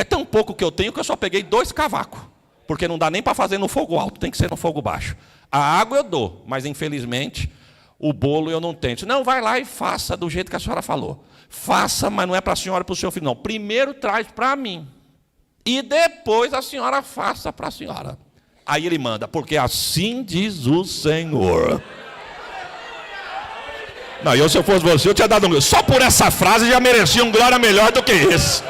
tão pouco que eu tenho que eu só peguei 2 cavacos. Porque não dá nem para fazer no fogo alto, tem que ser no fogo baixo. A água eu dou, mas infelizmente o bolo eu não tenho. Não, vai lá e faça do jeito que a senhora falou. Faça, mas não é para a senhora e para o seu filho, não. Primeiro traz para mim. E depois a senhora faça para a senhora. Aí ele manda, porque assim diz o Senhor. Não, se eu fosse você, eu tinha dado um... Só por essa frase já merecia um glória melhor do que esse.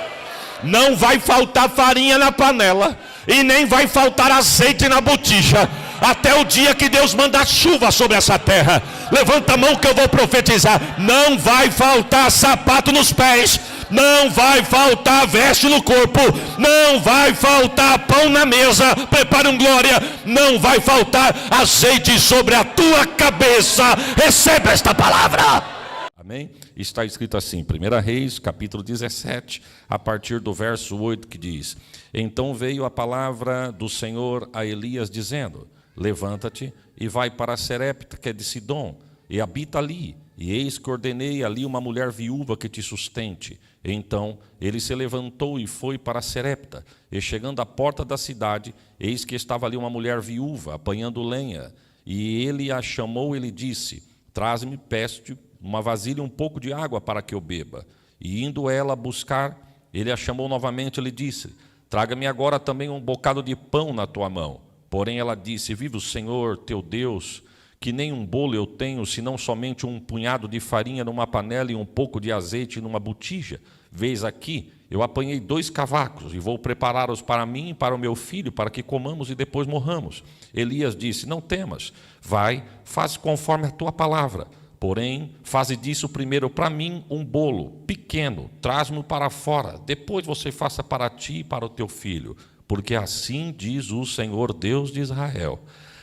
Não vai faltar farinha na panela. E nem vai faltar azeite na botija. Até o dia que Deus mandar chuva sobre essa terra. Levanta a mão que eu vou profetizar. Não vai faltar sapato nos pés. Não vai faltar veste no corpo. Não vai faltar pão na mesa. Prepare um glória. Não vai faltar azeite sobre a tua cabeça. Receba esta palavra. Amém? Está escrito assim, 1 Reis, capítulo 17, a partir do verso 8, que diz: Então veio a palavra do Senhor a Elias, dizendo: Levanta-te e vai para Serepta, que é de Sidom, e habita ali. E eis que ordenei ali uma mulher viúva que te sustente. Então ele se levantou e foi para Serepta. E chegando à porta da cidade, eis que estava ali uma mulher viúva, apanhando lenha. E ele a chamou e lhe disse: Traze-me, peço-te, uma vasilha, um pouco de água para que eu beba. E indo ela buscar, ele a chamou novamente e lhe disse: Traga-me agora também um bocado de pão na tua mão. Porém ela disse: Viva o Senhor teu Deus, que nem um bolo eu tenho, senão somente um punhado de farinha numa panela e um pouco de azeite numa botija. Vês aqui, eu apanhei 2 cavacos e vou prepará-los para mim e para o meu filho, para que comamos e depois morramos. Elias disse: Não temas, vai, faz conforme a tua palavra. Porém, faze disso primeiro para mim um bolo pequeno, traz-me para fora, depois você faça para ti e para o teu filho, porque assim diz o Senhor Deus de Israel: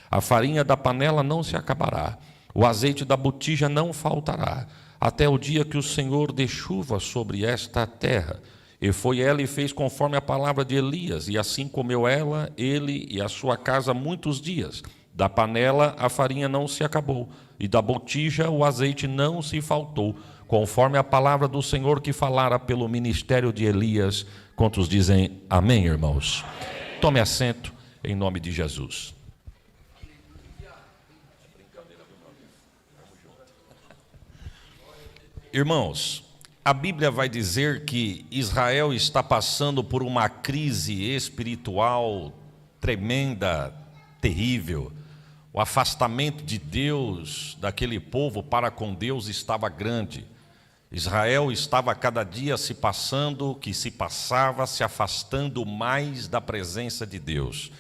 a farinha da panela não se acabará, o azeite da botija não faltará, até o dia que o Senhor dê chuva sobre esta terra. E foi ela e fez conforme a palavra de Elias, e assim comeu ela, ele e a sua casa muitos dias. Da panela a farinha não se acabou, e da botija o azeite não se faltou, conforme a palavra do Senhor que falara pelo ministério de Elias. Quantos dizem amém, irmãos? Tome assento em nome de Jesus. Irmãos, a Bíblia vai dizer que Israel está passando por uma crise espiritual tremenda, terrível. O afastamento de Deus, daquele povo para com Deus, estava grande. Israel estava cada dia se passava, se afastando mais da presença de Deus.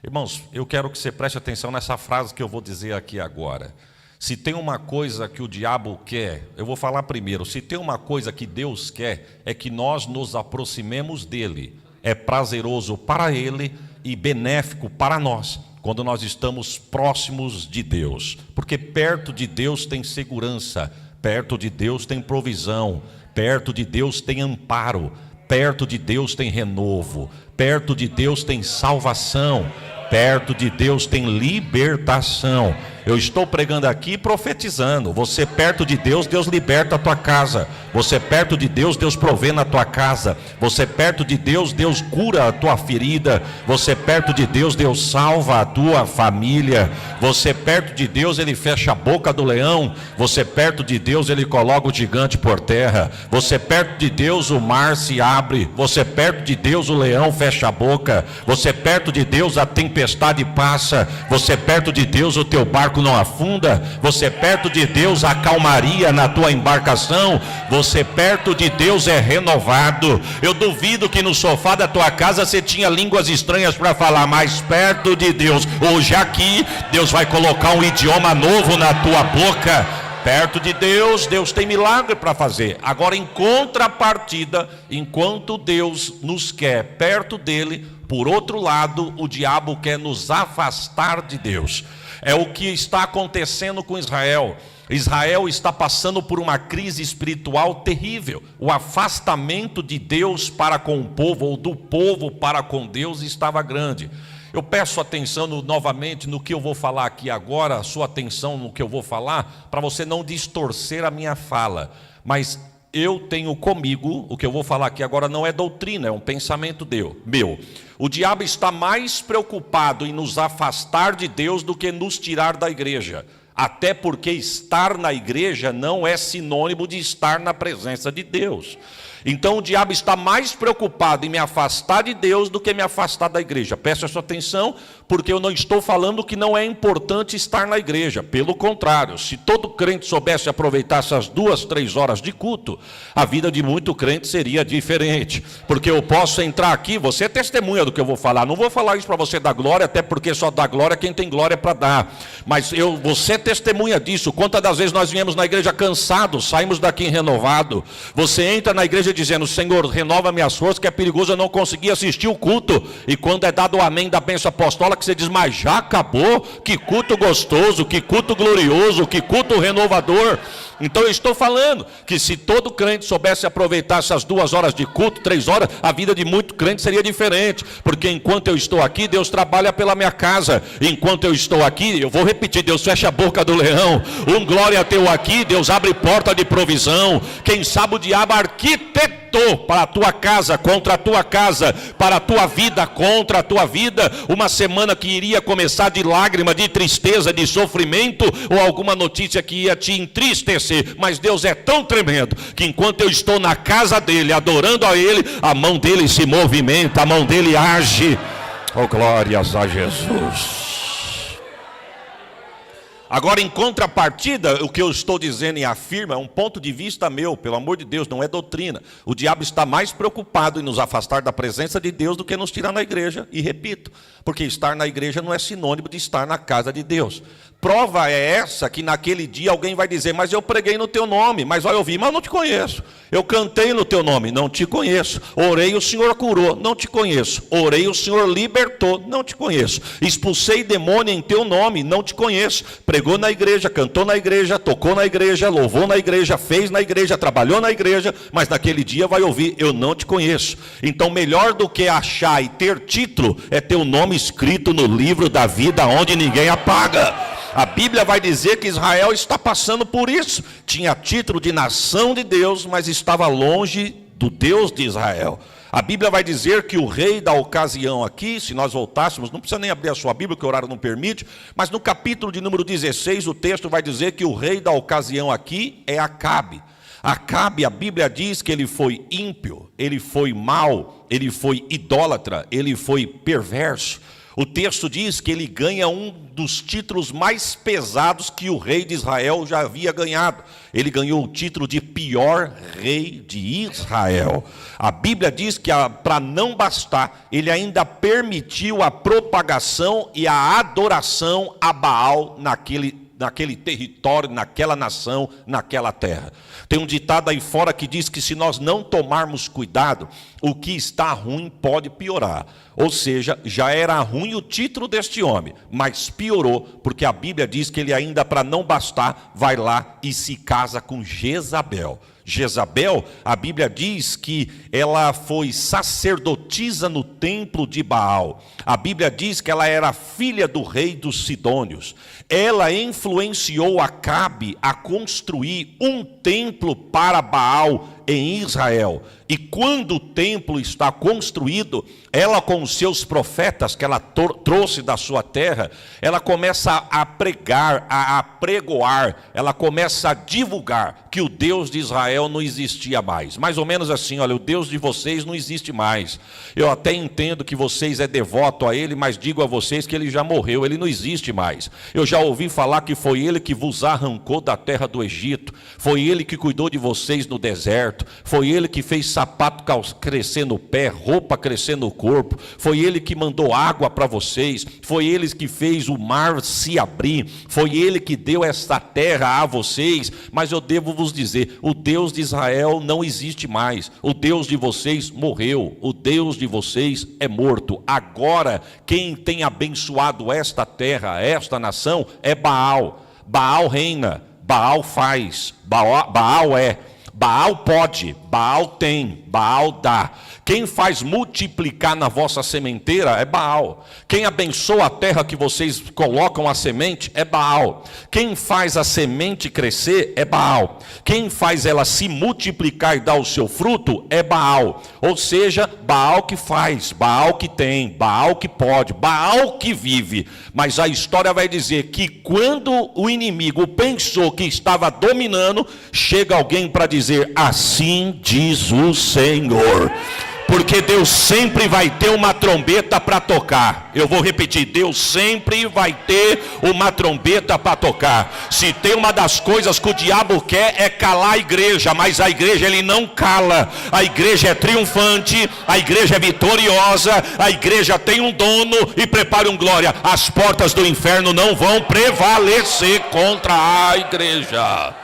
Irmãos, eu quero que você preste atenção nessa frase que eu vou dizer aqui agora. Se tem uma coisa que o diabo quer, eu vou falar primeiro, se tem uma coisa que Deus quer, é que nós nos aproximemos dele. É prazeroso para ele e benéfico para nós, quando nós estamos próximos de Deus, porque perto de Deus tem segurança, perto de Deus tem provisão, perto de Deus tem amparo, perto de Deus tem renovo, perto de Deus tem salvação, perto de Deus tem libertação. Eu estou pregando aqui profetizando. Você perto de Deus, Deus liberta a tua casa. Você perto de Deus, Deus provê na tua casa. Você perto de Deus, Deus cura a tua ferida. Você perto de Deus, Deus salva a tua família. Você perto de Deus, Ele fecha a boca do leão. Você perto de Deus, Ele coloca o gigante por terra. Você perto de Deus, o mar se abre. Você perto de Deus, o leão fecha a boca. Você perto de Deus, a tempestade passa. Você perto de Deus, o teu barco não afunda. Você perto de Deus, a calmaria na tua embarcação. Você perto de Deus é renovado. Eu duvido que no sofá da tua casa você tinha línguas estranhas para falar, mas perto de Deus, hoje aqui, Deus vai colocar um idioma novo na tua boca. Perto de Deus, Deus tem milagre para fazer. Agora, em contrapartida, enquanto Deus nos quer perto dele, por outro lado, o diabo quer nos afastar de Deus. É o que está acontecendo com Israel. Israel está passando por uma crise espiritual terrível. O afastamento de Deus para com o povo, ou do povo para com Deus, estava grande. Eu peço atenção novamente no que eu vou falar aqui agora, sua atenção no que eu vou falar, para você não distorcer a minha fala. Mas eu tenho comigo, o que eu vou falar aqui agora não é doutrina, é um pensamento meu. O diabo está mais preocupado em nos afastar de Deus do que nos tirar da igreja. Até porque estar na igreja não é sinônimo de estar na presença de Deus. Então o diabo está mais preocupado em me afastar de Deus do que me afastar da igreja. Preste a sua atenção, porque eu não estou falando que não é importante estar na igreja. Pelo contrário, se todo crente soubesse aproveitar essas 2, 3 horas de culto, a vida de muito crente seria diferente. Porque eu posso entrar aqui, você é testemunha do que eu vou falar. Não vou falar isso para você dar glória, até porque só dá glória quem tem glória para dar. Mas você é testemunha disso. Quantas das vezes nós viemos na igreja cansados, saímos daqui renovado. Você entra na igreja dizendo: Senhor, renova minhas forças, que é perigoso eu não conseguir assistir o culto. E quando é dado o amém da bênção apostólica, você diz: mas já acabou? Que culto gostoso, que culto glorioso, que culto renovador. Então eu estou falando que se todo crente soubesse aproveitar essas 2 horas de culto, 3 horas, a vida de muito crente seria diferente. Porque enquanto eu estou aqui, Deus trabalha pela minha casa. Enquanto eu estou aqui, eu vou repetir, Deus fecha a boca do leão. Um glória teu aqui, Deus abre porta de provisão. Quem sabe o diabo arquitetou para a tua casa, contra a tua casa, para a tua vida, contra a tua vida, uma semana que iria começar de lágrima, de tristeza, de sofrimento, ou alguma notícia que ia te entristecer. Mas Deus é tão tremendo, que enquanto eu estou na casa dele, adorando a ele, a mão dele se movimenta, a mão dele age. Oh, glórias a Jesus. Agora, em contrapartida, o que eu estou dizendo e afirmo é um ponto de vista meu, pelo amor de Deus, não é doutrina. O diabo está mais preocupado em nos afastar da presença de Deus do que nos tirar da igreja. E repito, porque estar na igreja não é sinônimo de estar na casa de Deus. Prova é essa que naquele dia alguém vai dizer: mas eu preguei no teu nome, mas vai ouvir, mas eu não te conheço. Eu cantei no teu nome, não te conheço. Orei, o Senhor curou, não te conheço. Orei, o Senhor libertou, não te conheço. Expulsei demônio em teu nome, não te conheço. Pregou na igreja, cantou na igreja, tocou na igreja, louvou na igreja, fez na igreja, trabalhou na igreja, mas naquele dia vai ouvir: eu não te conheço. Então melhor do que achar e ter título é ter o nome escrito no livro da vida, onde ninguém apaga. A Bíblia vai dizer que Israel está passando por isso. Tinha título de nação de Deus, mas estava longe do Deus de Israel. A Bíblia vai dizer que o rei da ocasião aqui, se nós voltássemos, não precisa nem abrir a sua Bíblia, que o horário não permite, mas no capítulo de número 16, o texto vai dizer que o rei da ocasião aqui é Acabe. Acabe, a Bíblia diz que ele foi ímpio, ele foi mau, ele foi idólatra, ele foi perverso. O texto diz que ele ganha um dos títulos mais pesados que o rei de Israel já havia ganhado. Ele ganhou o título de pior rei de Israel. A Bíblia diz que, para não bastar, ele ainda permitiu a propagação e a adoração a Baal naquele território, naquela nação, naquela terra. Tem um ditado aí fora que diz que se nós não tomarmos cuidado, o que está ruim pode piorar. Ou seja, já era ruim o título deste homem, mas piorou, porque a Bíblia diz que ele ainda, para não bastar, vai lá e se casa com Jezabel. Jezabel, a Bíblia diz que ela foi sacerdotisa no templo de Baal. A Bíblia diz que ela era filha do rei dos Sidônios. Ela influenciou Acabe a construir um templo para Baal em Israel. E quando o templo está construído, ela com os seus profetas que ela trouxe da sua terra, ela começa a pregar, a apregoar, ela começa a divulgar que o Deus de Israel não existia mais. Mais ou menos assim: olha, o Deus de vocês não existe mais. Eu até entendo que vocês é devoto a ele, mas digo a vocês que ele já morreu, ele não existe mais. Eu já ouvi falar que foi ele que vos arrancou da terra do Egito, foi ele que cuidou de vocês no deserto, foi ele que fez sapato crescer no pé, roupa crescer no corpo, foi ele que mandou água para vocês, foi ele que fez o mar se abrir, foi ele que deu esta terra a vocês. Mas eu devo vos dizer: o Deus de Israel não existe mais, o Deus de vocês morreu, o Deus de vocês é morto. Agora quem tem abençoado esta terra, esta nação, é Baal. Baal reina, Baal faz, Baal é. Baal pode, Baal tem, Baal dá. Quem faz multiplicar na vossa sementeira é Baal. Quem abençoa a terra que vocês colocam a semente é Baal. Quem faz a semente crescer é Baal. Quem faz ela se multiplicar e dar o seu fruto é Baal. Ou seja, Baal que faz, Baal que tem, Baal que pode, Baal que vive. Mas a história vai dizer que quando o inimigo pensou que estava dominando, chega alguém para dizer: assim diz o Senhor. Porque Deus sempre vai ter uma trombeta para tocar. Eu vou repetir, Deus sempre vai ter uma trombeta para tocar. Se tem uma das coisas que o diabo quer é calar a igreja, mas a igreja ele não cala. A igreja é triunfante, a igreja é vitoriosa, a igreja tem um dono e prepare um glória. As portas do inferno não vão prevalecer contra a igreja.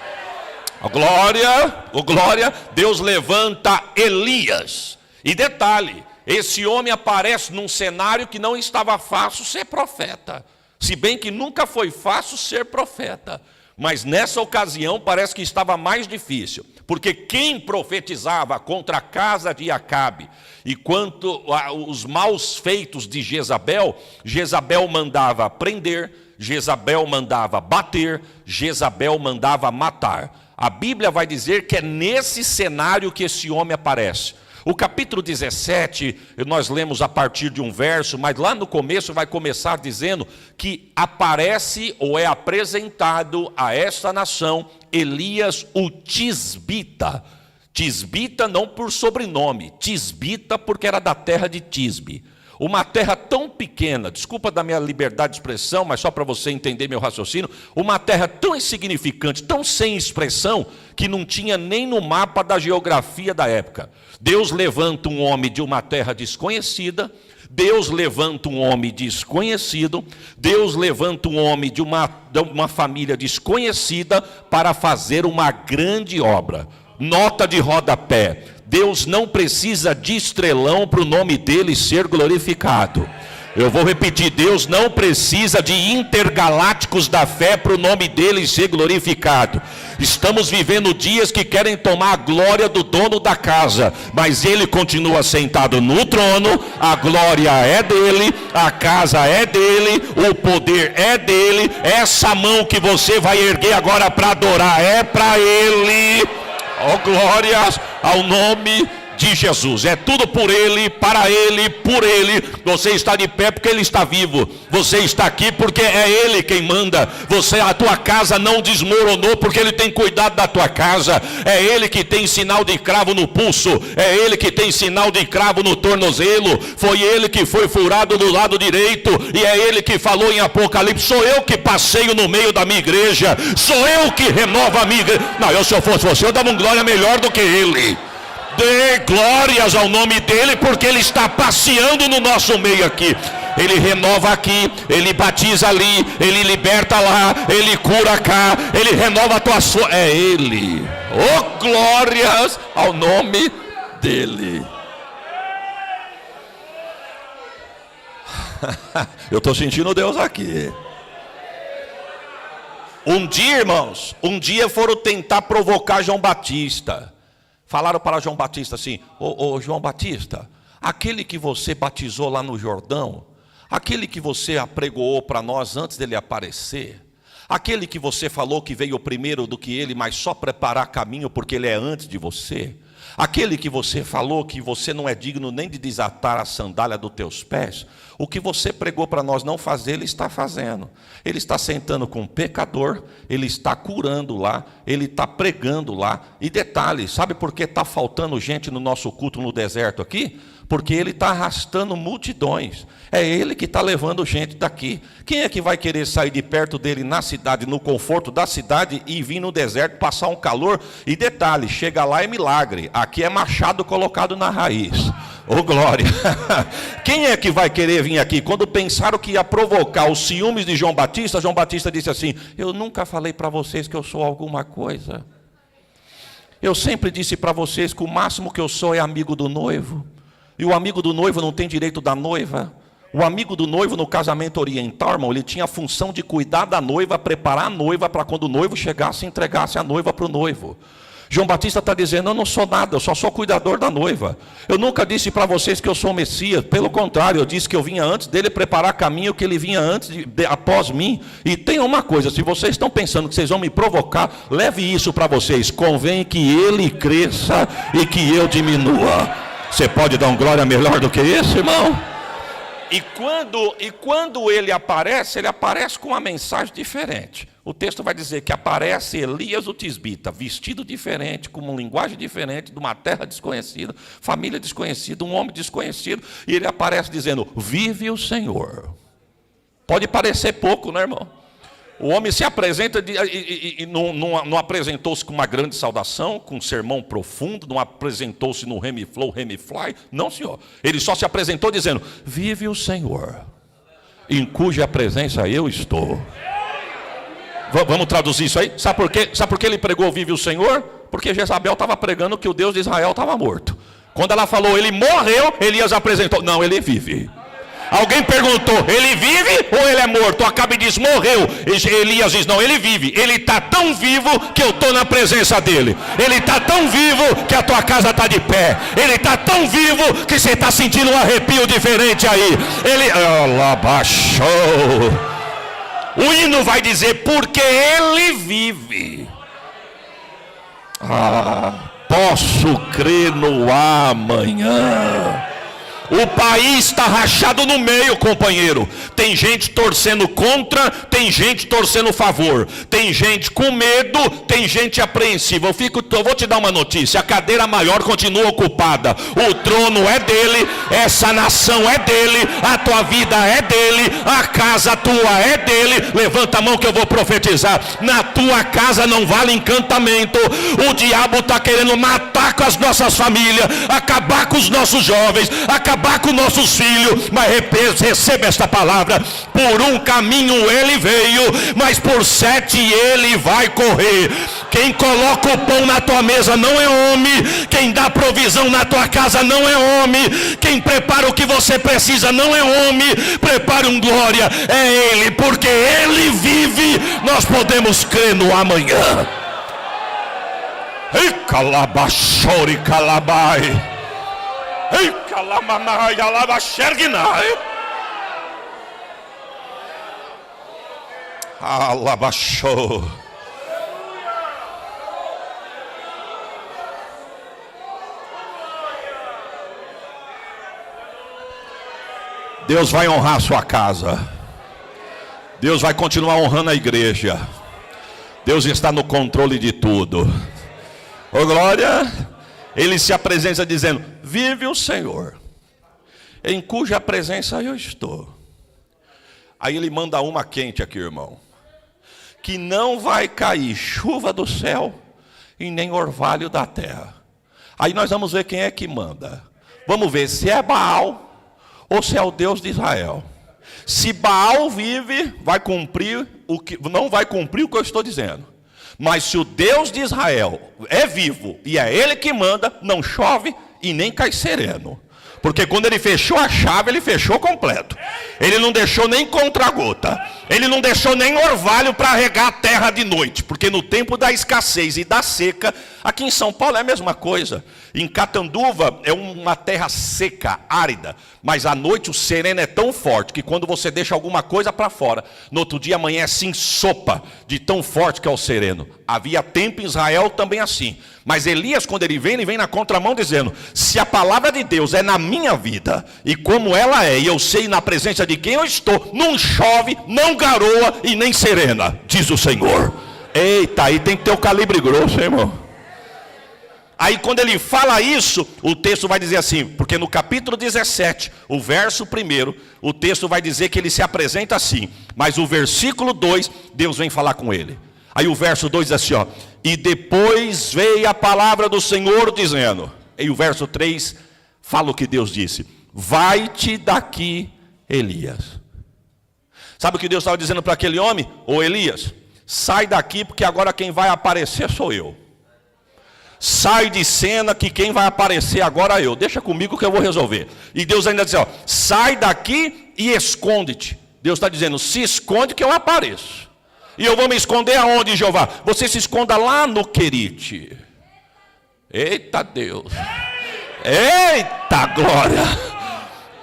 O glória, Deus levanta Elias. E detalhe, esse homem aparece num cenário que não estava fácil ser profeta. Se bem que nunca foi fácil ser profeta. Mas nessa ocasião parece que estava mais difícil. Porque quem profetizava contra a casa de Acabe e quanto os maus feitos de Jezabel, Jezabel mandava prender, Jezabel mandava bater, Jezabel mandava matar. A Bíblia vai dizer que é nesse cenário que esse homem aparece. O capítulo 17, nós lemos a partir de um verso, mas lá no começo vai começar dizendo que aparece ou é apresentado a esta nação Elias o Tisbita. Tisbita não por sobrenome, Tisbita porque era da terra de Tisbe. Uma terra tão pequena, desculpa da minha liberdade de expressão, mas só para você entender meu raciocínio, uma terra tão insignificante, tão sem expressão, que não tinha nem no mapa da geografia da época. Deus levanta um homem de uma terra desconhecida, Deus levanta um homem desconhecido, Deus levanta um homem de uma família desconhecida para fazer uma grande obra. Nota de rodapé: Deus não precisa de estrelão para o nome dele ser glorificado. Eu vou repetir, Deus não precisa de intergalácticos da fé para o nome dele ser glorificado. Estamos vivendo dias que querem tomar a glória do dono da casa, mas ele continua sentado no trono, a glória é dele, a casa é dele, o poder é dele. Essa mão que você vai erguer agora para adorar é para ele. Oh, glórias ao nome de Jesus. É tudo por ele, para ele, por ele. Você está de pé porque ele está vivo. Você está aqui porque é ele quem manda. A tua casa não desmoronou porque ele tem cuidado da tua casa. É ele que tem sinal de cravo no pulso. É ele que tem sinal de cravo no tornozelo. Foi ele que foi furado do lado direito. E é ele que falou em Apocalipse: sou eu que passeio no meio da minha igreja. Sou eu que renovo a minha igreja. Não, se eu fosse você, eu dava um glória melhor do que ele. Dê glórias ao nome dele, porque ele está passeando no nosso meio aqui. Ele renova aqui, ele batiza ali, ele liberta lá, ele cura cá, ele renova a tua sua. É ele. Oh, glórias ao nome dele. Eu estou sentindo Deus aqui. Um dia, irmãos, foram tentar provocar João Batista. Falaram para João Batista assim: ô João Batista, aquele que você batizou lá no Jordão, aquele que você apregoou para nós antes dele aparecer, aquele que você falou que veio primeiro do que ele, mas só preparar caminho porque ele é antes de você, aquele que você falou que você não é digno nem de desatar a sandália dos teus pés, o que você pregou para nós não fazer, ele está fazendo. Ele está sentando com um pecador, ele está curando lá, ele está pregando lá. E detalhe, sabe por que está faltando gente no nosso culto no deserto aqui? Porque ele está arrastando multidões. É ele que está levando gente daqui. Quem é que vai querer sair de perto dele na cidade, no conforto da cidade, e vir no deserto, passar um calor? E detalhe, chega lá é milagre. Aqui é machado colocado na raiz. Oh, glória! Quem é que vai querer vir aqui? Quando pensaram que ia provocar os ciúmes de João Batista disse assim: eu nunca falei para vocês que eu sou alguma coisa. Eu sempre disse para vocês que o máximo que eu sou é amigo do noivo. E o amigo do noivo não tem direito da noiva. O amigo do noivo no casamento oriental, irmão, ele tinha a função de cuidar da noiva, preparar a noiva para quando o noivo chegasse, entregasse a noiva para o noivo. João Batista está dizendo, eu não sou nada, eu só sou cuidador da noiva. Eu nunca disse para vocês que eu sou o Messias, pelo contrário, eu disse que eu vinha antes dele preparar caminho, que ele vinha após mim. E tem uma coisa, se vocês estão pensando que vocês vão me provocar, leve isso para vocês, convém que ele cresça e que eu diminua. Você pode dar um glória melhor do que esse, irmão? E quando ele aparece com uma mensagem diferente. O texto vai dizer que aparece Elias o tisbita, vestido diferente, com uma linguagem diferente, de uma terra desconhecida, família desconhecida, um homem desconhecido, e ele aparece dizendo, vive o Senhor. Pode parecer pouco, né, irmão? O homem se apresenta e não apresentou-se com uma grande saudação, com um sermão profundo, não apresentou-se no Remiflow, Remifly, não, senhor. Ele só se apresentou dizendo, vive o Senhor, em cuja presença eu estou. Vamos traduzir isso aí? Sabe por que ele pregou vive o Senhor? Porque Jezabel estava pregando que o Deus de Israel estava morto. Quando ela falou, ele morreu, Elias apresentou, não, ele vive. Alguém perguntou, ele vive ou ele é morto? Acabe diz, morreu. Elias diz, não, ele vive. Ele está tão vivo que eu estou na presença dele. Ele está tão vivo que a tua casa está de pé. Ele está tão vivo que você está sentindo um arrepio diferente aí. Ele, ela baixou. O hino vai dizer, porque ele vive. Posso crer no amanhã. O país está rachado no meio, companheiro. Tem gente torcendo contra, tem gente torcendo a favor. Tem gente com medo, tem gente apreensiva. Eu vou te dar uma notícia, a cadeira maior continua ocupada. O trono é dele, essa nação é dele, a tua vida é dele, a casa tua é dele. Levanta a mão que eu vou profetizar. Na tua casa não vale encantamento. O diabo está querendo matar com as nossas famílias, acabar com os nossos jovens, acabar com nossos filhos, mas receba esta palavra, por um caminho ele veio, mas por 7 ele vai correr. Quem coloca o pão na tua mesa não é homem, quem dá provisão na tua casa não é homem, quem prepara o que você precisa não é homem, prepare um glória, é ele, porque ele vive, nós podemos crer no amanhã. Ei, calabachore, calabai. Ei, calamanai, alabaxerguinai. Alabachou. Deus vai honrar a sua casa. Deus vai continuar honrando a igreja. Deus está no controle de tudo. Ô glória. Ele se apresenta dizendo, vive o Senhor, em cuja presença eu estou. Aí ele manda uma quente aqui, irmão, que não vai cair chuva do céu e nem orvalho da terra. Aí nós vamos ver quem é que manda. Vamos ver se é Baal ou se é o Deus de Israel. Se Baal vive, vai cumprir não vai cumprir o que eu estou dizendo. Mas se o Deus de Israel é vivo e é ele que manda, não chove e nem cai sereno. Porque quando ele fechou a chave, ele fechou completo. Ele não deixou nem contra-gota. Ele não deixou nem orvalho para regar a terra de noite. Porque no tempo da escassez e da seca, aqui em São Paulo é a mesma coisa. Em Catanduva é uma terra seca, árida. Mas à noite o sereno é tão forte que quando você deixa alguma coisa para fora, no outro dia amanhece em sopa de tão forte que é o sereno. Havia tempo em Israel também assim. Mas Elias, quando ele vem na contramão dizendo, se a palavra de Deus é na minha vida, e como ela é, e eu sei na presença de quem eu estou, não chove, não garoa e nem serena, diz o Senhor. Eita, aí tem que ter o calibre grosso, hein, irmão? Aí quando ele fala isso, o texto vai dizer assim, porque no capítulo 17, o verso 1, o texto vai dizer que ele se apresenta assim, mas o versículo 2, Deus vem falar com ele. Aí o verso 2 diz assim, ó, e depois veio a palavra do Senhor dizendo, e o verso 3 fala o que Deus disse, vai-te daqui, Elias. Sabe o que Deus estava dizendo para aquele homem? Ô Elias, sai daqui porque agora quem vai aparecer sou eu. Sai de cena que quem vai aparecer agora é eu. Deixa comigo que eu vou resolver. E Deus ainda diz, ó, sai daqui e esconde-te. Deus está dizendo, se esconde que eu apareço. E eu vou me esconder aonde, Jeová? Você se esconda lá no Querite. Eita Deus! Eita glória!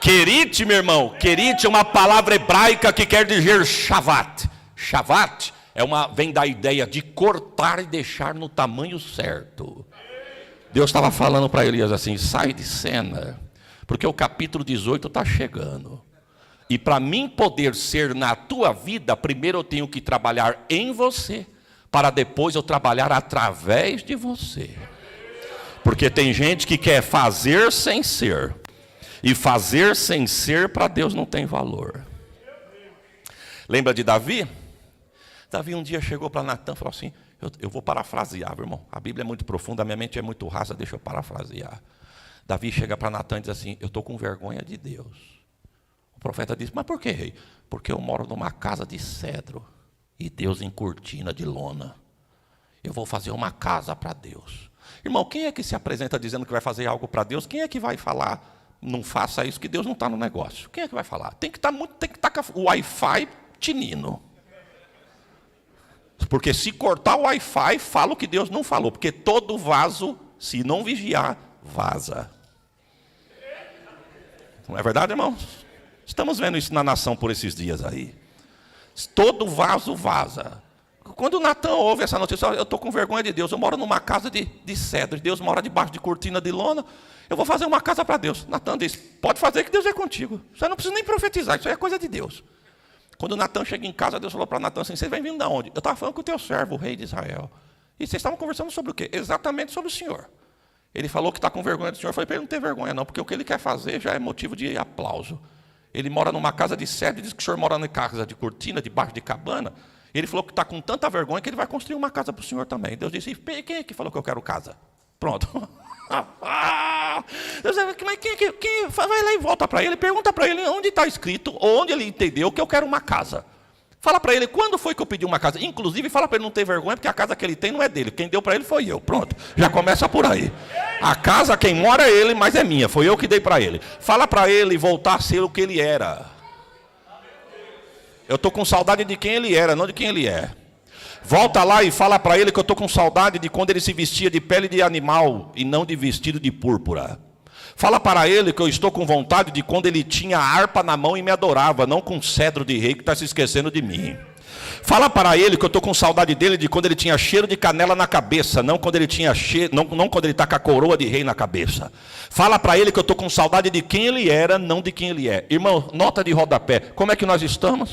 Querite, meu irmão, querite é uma palavra hebraica que quer dizer shavat. Shavat vem da ideia de cortar e deixar no tamanho certo. Deus estava falando para Elias assim: sai de cena, porque o capítulo 18 está chegando. E para mim poder ser na tua vida, primeiro eu tenho que trabalhar em você, para depois eu trabalhar através de você. Porque tem gente que quer fazer sem ser. E fazer sem ser para Deus não tem valor. Lembra de Davi? Davi um dia chegou para Natã e falou assim: eu vou parafrasear, meu irmão. A Bíblia é muito profunda, a minha mente é muito rasa, deixa eu parafrasear. Davi chega para Natã e diz assim: eu estou com vergonha de Deus. O profeta diz: mas por que, rei? Porque eu moro numa casa de cedro e Deus em cortina de lona. Eu vou fazer uma casa para Deus. Irmão, quem é que se apresenta dizendo que vai fazer algo para Deus? Quem é que vai falar: não faça isso, que Deus não está no negócio? Quem é que vai falar? Tem que estar com o Wi-Fi tinino. Porque se cortar o Wi-Fi, fala o que Deus não falou. Porque todo vaso, se não vigiar, vaza. Não é verdade, irmãos? Estamos vendo isso na nação por esses dias aí. Todo vaso vaza. Quando o Natã ouve essa notícia: eu estou com vergonha de Deus, eu moro numa casa de cedro, Deus mora debaixo de cortina de lona, eu vou fazer uma casa para Deus. Natã diz: pode fazer que Deus é contigo, você não precisa nem profetizar, isso aí é coisa de Deus. Quando o Natã chega em casa, Deus falou para Natã assim: você vem vindo de onde? Eu estava falando com o teu servo, o rei de Israel. E vocês estavam conversando sobre o quê? Exatamente sobre o Senhor. Ele falou que está com vergonha do Senhor. Eu falei para ele: não ter vergonha não, porque o que ele quer fazer já é motivo de aplauso. Ele mora numa casa de cedro e diz que o senhor mora na casa de cortina, debaixo de cabana. Ele falou que está com tanta vergonha que ele vai construir uma casa para o senhor também. Deus disse: quem é que falou que eu quero casa? Pronto. Deus disse: mas quem vai lá e volta para ele, pergunta para ele onde está escrito, onde ele entendeu que eu quero uma casa. Fala para ele quando foi que eu pedi uma casa. Inclusive fala para ele não ter vergonha, porque a casa que ele tem não é dele. Quem deu para ele foi eu. Pronto, já começa por aí. A casa quem mora é ele, mas é minha. Foi eu que dei para ele. Fala para ele voltar a ser o que ele era. Eu estou com saudade de quem ele era, não de quem ele é. Volta lá e fala para ele que eu estou com saudade de quando ele se vestia de pele de animal e não de vestido de púrpura. Fala para ele que eu estou com vontade de quando ele tinha a harpa na mão e me adorava, não com cedro de rei que está se esquecendo de mim. Fala para ele que eu estou com saudade dele de quando ele tinha cheiro de canela na cabeça, não quando ele tinha não quando ele está com a coroa de rei na cabeça. Fala para ele que eu estou com saudade de quem ele era, não de quem ele é. Irmão, nota de rodapé, como é que nós estamos?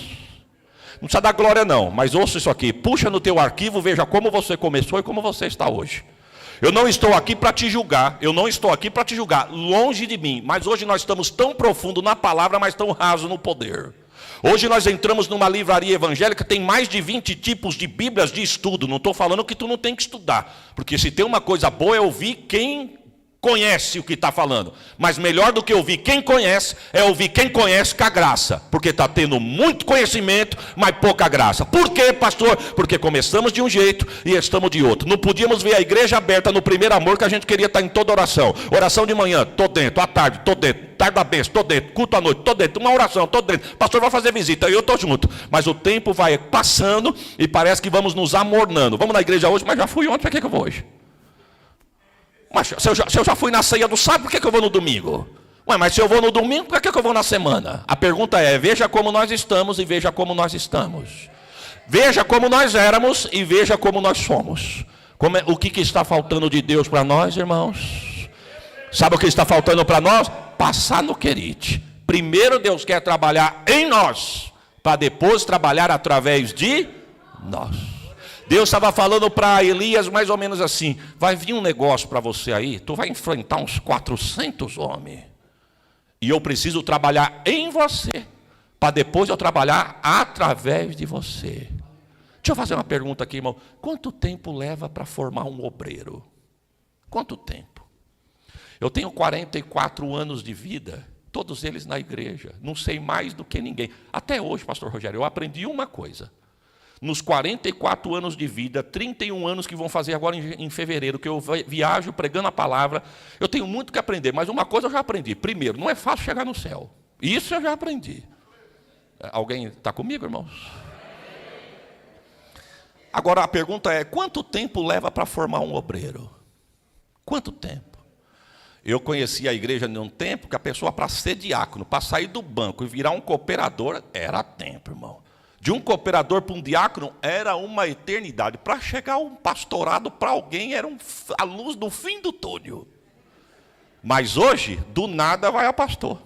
Não precisa dar glória não, mas ouça isso aqui. Puxa no teu arquivo, veja como você começou e como você está hoje. Eu não estou aqui para te julgar, longe de mim. Mas hoje nós estamos tão profundo na palavra, mas tão raso no poder. Hoje nós entramos numa livraria evangélica, tem mais de 20 tipos de bíblias de estudo. Não estou falando que tu não tem que estudar, porque se tem uma coisa boa é ouvir quem conhece o que está falando. Mas melhor do que ouvir quem conhece, é ouvir quem conhece com a graça. Porque está tendo muito conhecimento, mas pouca graça. Por quê, pastor? Porque começamos de um jeito e estamos de outro. Não podíamos ver a igreja aberta no primeiro amor, que a gente queria estar em toda oração. Oração de manhã, estou dentro. À tarde, estou dentro. Tarde da bênção, estou dentro. Culto à noite, estou dentro. Uma oração, estou dentro. Pastor vai fazer visita, eu estou junto. Mas o tempo vai passando e parece que vamos nos amornando. Vamos na igreja hoje, mas já fui ontem, para que eu vou hoje? Mas se eu já fui na ceia do sábado, por que eu vou no domingo? Ué, mas se eu vou no domingo, por que eu vou na semana? A pergunta é: veja como nós estamos e veja como nós estamos. Veja como nós éramos e veja como nós somos. O que está faltando de Deus para nós, irmãos? Sabe o que está faltando para nós? Passar no querite. Primeiro Deus quer trabalhar em nós, para depois trabalhar através de nós. Deus estava falando para Elias mais ou menos assim: vai vir um negócio para você aí, tu vai enfrentar uns 400 homens. E eu preciso trabalhar em você, para depois eu trabalhar através de você. Deixa eu fazer uma pergunta aqui, irmão. Quanto tempo leva para formar um obreiro? Quanto tempo? Eu tenho 44 anos de vida, todos eles na igreja. Não sei mais do que ninguém. Até hoje, pastor Rogério, eu aprendi uma coisa. Nos 44 anos de vida, 31 anos que vão fazer agora em fevereiro, que eu viajo pregando a palavra, eu tenho muito que aprender, mas uma coisa eu já aprendi. Primeiro, não é fácil chegar no céu. Isso eu já aprendi. Alguém está comigo, irmãos? Agora a pergunta é: quanto tempo leva para formar um obreiro? Quanto tempo? Eu conheci a igreja num tempo que a pessoa, para ser diácono, para sair do banco e virar um cooperador, era tempo, irmão. De um cooperador para um diácono era uma eternidade. Para chegar um pastorado para alguém era a luz do fim do túnel. Mas hoje, do nada vai a pastor.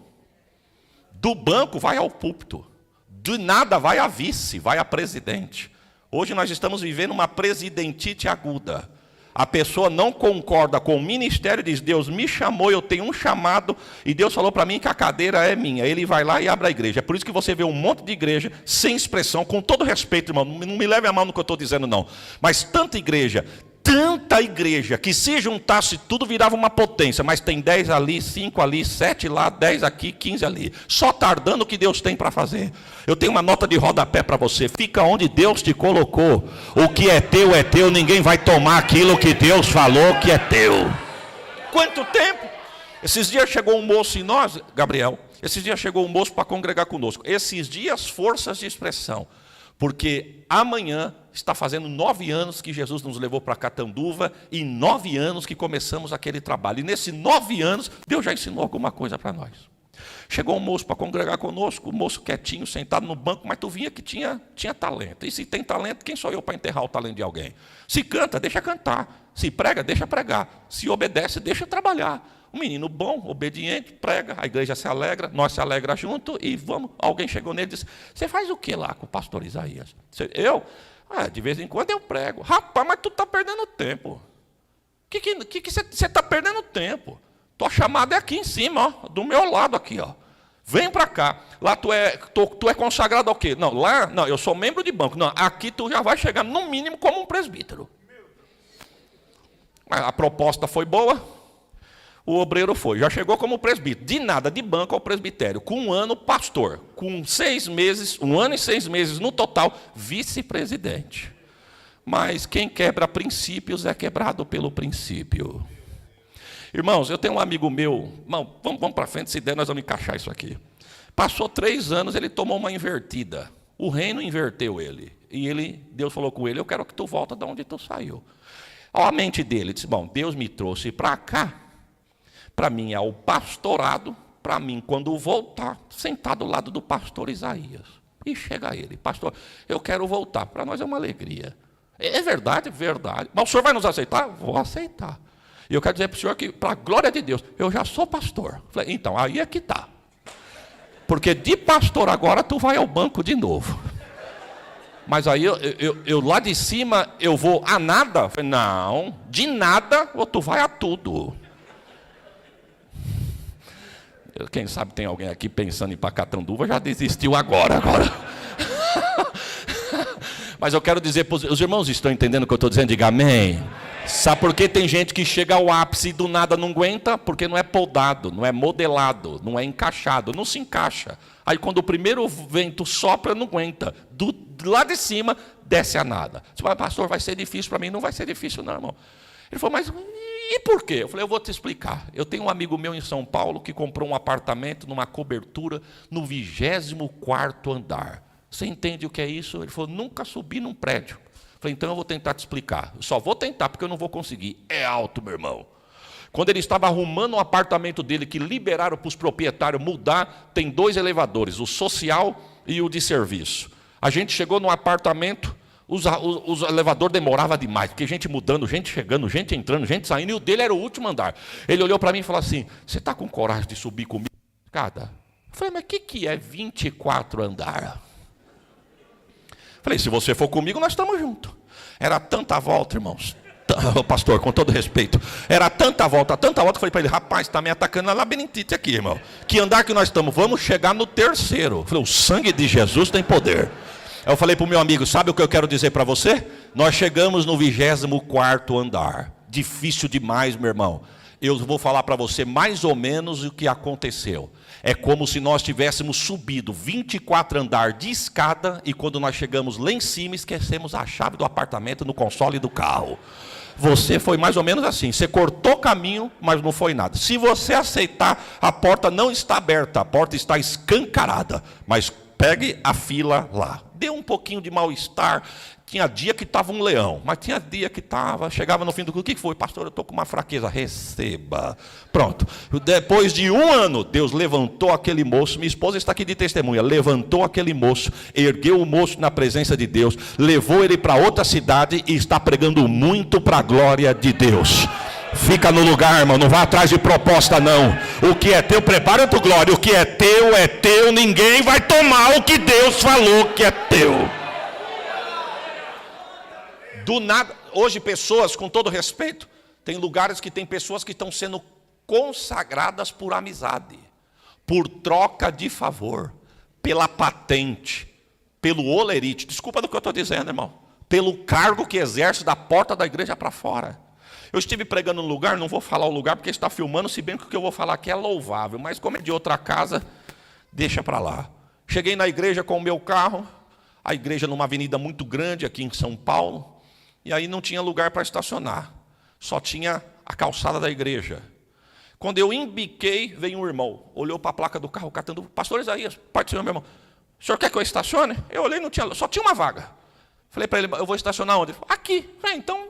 Do banco vai ao púlpito. Do nada vai a vice, vai a presidente. Hoje nós estamos vivendo uma presidentite aguda. A pessoa não concorda com o ministério, diz: Deus me chamou, eu tenho um chamado, e Deus falou para mim que a cadeira é minha. Ele vai lá e abre a igreja. É por isso que você vê um monte de igreja sem expressão, com todo respeito, irmão, não me leve a mão no que eu estou dizendo, não. Mas tanta igreja, que se juntasse tudo virava uma potência, mas tem 10 ali, 5 ali, 7 lá, 10 aqui, 15 ali. Só tardando o que Deus tem para fazer. Eu tenho uma nota de rodapé para você: fica onde Deus te colocou. O que é teu, ninguém vai tomar aquilo que Deus falou que é teu. Quanto tempo? Esses dias chegou um moço em nós, Gabriel, para congregar conosco. Esses dias, forças de expressão. Porque amanhã está fazendo 9 anos que Jesus nos levou para Catanduva e 9 anos que começamos aquele trabalho. E nesses 9 anos, Deus já ensinou alguma coisa para nós. Chegou um moço para congregar conosco, o moço quietinho, sentado no banco, mas tu via que tinha talento. E se tem talento, quem sou eu para enterrar o talento de alguém? Se canta, deixa cantar. Se prega, deixa pregar. Se obedece, deixa trabalhar. Um menino bom, obediente, prega, a igreja se alegra, nós se alegra junto e vamos. Alguém chegou nele e disse: você faz o que lá com o pastor Isaías? Eu? De vez em quando eu prego. Rapaz, mas tu está perdendo tempo. Que você está perdendo tempo? Tua chamada é aqui em cima, ó, do meu lado aqui, ó. Vem para cá. Lá tu é consagrado ao quê? Não, lá, não, eu sou membro de banco. Não, aqui tu já vai chegar no mínimo como um presbítero. A proposta foi boa. O obreiro foi, já chegou como presbítero, de nada, de banco ao presbitério, com 1 ano pastor, com 6 meses, 1 ano e 6 meses no total, vice-presidente. Mas quem quebra princípios é quebrado pelo princípio. Irmãos, eu tenho um amigo meu, irmão, vamos para frente, se der nós vamos encaixar isso aqui. Passou 3 anos, ele tomou uma invertida, o reino inverteu ele, e Deus falou com ele: eu quero que tu volta de onde tu saiu. A mente dele disse: bom, Deus me trouxe para cá, para mim é o pastorado, para mim, quando voltar, sentar do lado do pastor Isaías. E chega ele: pastor, eu quero voltar. Para nós é uma alegria. É verdade? Verdade. Mas o senhor vai nos aceitar? Vou aceitar. E eu quero dizer para o senhor que, para a glória de Deus, eu já sou pastor. Falei: então, aí é que está. Porque de pastor agora tu vai ao banco de novo. Mas aí eu lá de cima eu vou a nada? Falei: não, de nada ou tu vai a tudo. Quem sabe tem alguém aqui pensando em ir para Catanduva, já desistiu agora. Mas eu quero dizer para os irmãos, estão entendendo o que eu estou dizendo? Diga amém. Sabe por que tem gente que chega ao ápice e do nada não aguenta? Porque não é podado, não é modelado, não é encaixado, não se encaixa. Aí quando o primeiro vento sopra, não aguenta. Do lado de cima, desce a nada. Você fala: pastor, vai ser difícil para mim. Não vai ser difícil não, irmão. Ele falou: mas e por quê? Eu falei: eu vou te explicar. Eu tenho um amigo meu em São Paulo que comprou um apartamento numa cobertura no 24º andar. Você entende o que é isso? Ele falou: nunca subi num prédio. Eu falei: então eu vou tentar te explicar. Eu só vou tentar porque eu não vou conseguir. É alto, meu irmão. Quando ele estava arrumando um apartamento dele, que liberaram para os proprietários mudar, tem 2 elevadores, o social e o de serviço. A gente chegou no apartamento, os elevadores demoravam demais, porque gente mudando, gente chegando, gente entrando, gente saindo, e o dele era o último andar. Ele olhou para mim e falou assim: você está com coragem de subir comigo? Eu falei: mas o que é 24 andar? Falei: se você for comigo, nós estamos juntos. Era tanta volta, irmãos. Pastor, com todo respeito, era tanta volta, que eu falei para ele: rapaz, está me atacando na labirintite aqui, irmão. Que andar que nós estamos? Vamos chegar no 3º. Eu falei: o sangue de Jesus tem poder. Eu falei para o meu amigo: sabe o que eu quero dizer para você? Nós chegamos no 24º andar. Difícil demais, meu irmão. Eu vou falar para você mais ou menos o que aconteceu. É como se nós tivéssemos subido 24 andar de escada e quando nós chegamos lá em cima, esquecemos a chave do apartamento no console do carro. Você foi mais ou menos assim. Você cortou caminho, mas não foi nada. Se você aceitar, a porta não está aberta, a porta está escancarada. Mas pegue a fila lá. Deu um pouquinho de mal-estar. Tinha dia que estava um leão, mas tinha dia que estava, chegava no fim do culto. O que foi? Pastor, eu estou com uma fraqueza. Receba. Pronto. Depois de um ano, Deus levantou aquele moço. Minha esposa está aqui de testemunha. Levantou aquele moço, ergueu o moço na presença de Deus, levou ele para outra cidade e está pregando muito para a glória de Deus. Fica no lugar, irmão, não vá atrás de proposta não. O que é teu, prepara a tua glória. O que é teu, ninguém vai tomar o que Deus falou que é teu. Do nada, hoje pessoas, com todo respeito, tem lugares que tem pessoas que estão sendo consagradas por amizade, por troca de favor, pela patente, pelo olerite, desculpa do que eu estou dizendo, irmão, pelo cargo que exerce da porta da igreja para fora. Eu estive pregando num lugar, não vou falar o lugar porque está filmando, se bem que o que eu vou falar aqui é louvável, mas como é de outra casa, deixa para lá. Cheguei na igreja com o meu carro, a igreja numa avenida muito grande aqui em São Paulo, e aí não tinha lugar para estacionar, só tinha a calçada da igreja. Quando eu embiquei, veio um irmão, olhou para a placa do carro, catando, pastor Isaías, pai do senhor, meu irmão, o senhor quer que eu estacione? Eu olhei, não tinha, só tinha uma vaga. Falei para ele, eu vou estacionar onde? Ele falou, aqui. Então,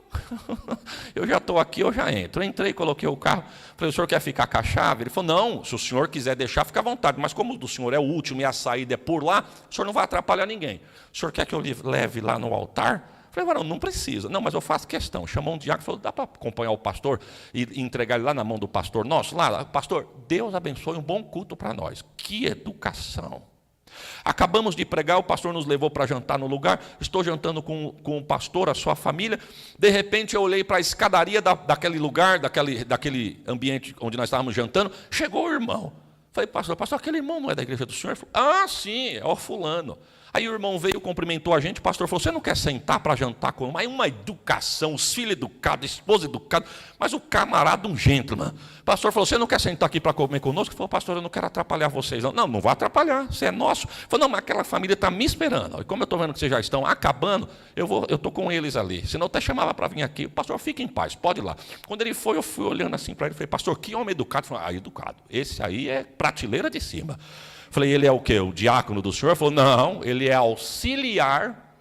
eu já estou aqui, eu já entro. Eu entrei, coloquei o carro. Falei, o senhor quer ficar com a chave? Ele falou, não, se o senhor quiser deixar, fica à vontade. Mas como o do senhor é o último e a saída é por lá, o senhor não vai atrapalhar ninguém. O senhor quer que eu leve lá no altar? Falei, varão, não precisa. Não, mas eu faço questão. Chamou um diácono e falou, dá para acompanhar o pastor e entregar ele lá na mão do pastor nosso? Lá, pastor, Deus abençoe, um bom culto para nós. Que educação. Acabamos de pregar, o pastor nos levou para jantar no lugar, estou jantando com o pastor, a sua família, de repente eu olhei para a escadaria daquele lugar, daquele ambiente onde nós estávamos jantando, chegou o irmão. Falei, pastor, aquele irmão não é da igreja do senhor? Ele falou, ah, sim, é o fulano. Aí o irmão veio, cumprimentou a gente, o pastor falou, você não quer sentar para jantar com ele? Uma educação, os filhos educados, a esposa educada, mas o camarada um gentleman. O pastor falou, você não quer sentar aqui para comer conosco? Ele falou, pastor, eu não quero atrapalhar vocês. Não, não vai atrapalhar, você é nosso. Ele falou, não, mas aquela família está me esperando. E como eu estou vendo que vocês já estão acabando, eu estou com eles ali. Senão eu até chamava para vir aqui. Pastor, fique em paz, pode ir lá. Quando ele foi, eu fui olhando assim para ele, falei, pastor, que homem educado. Ele falou, educado, esse aí é prateleira de cima. Falei, ele é o quê? O diácono do senhor? Ele falou, não, ele é auxiliar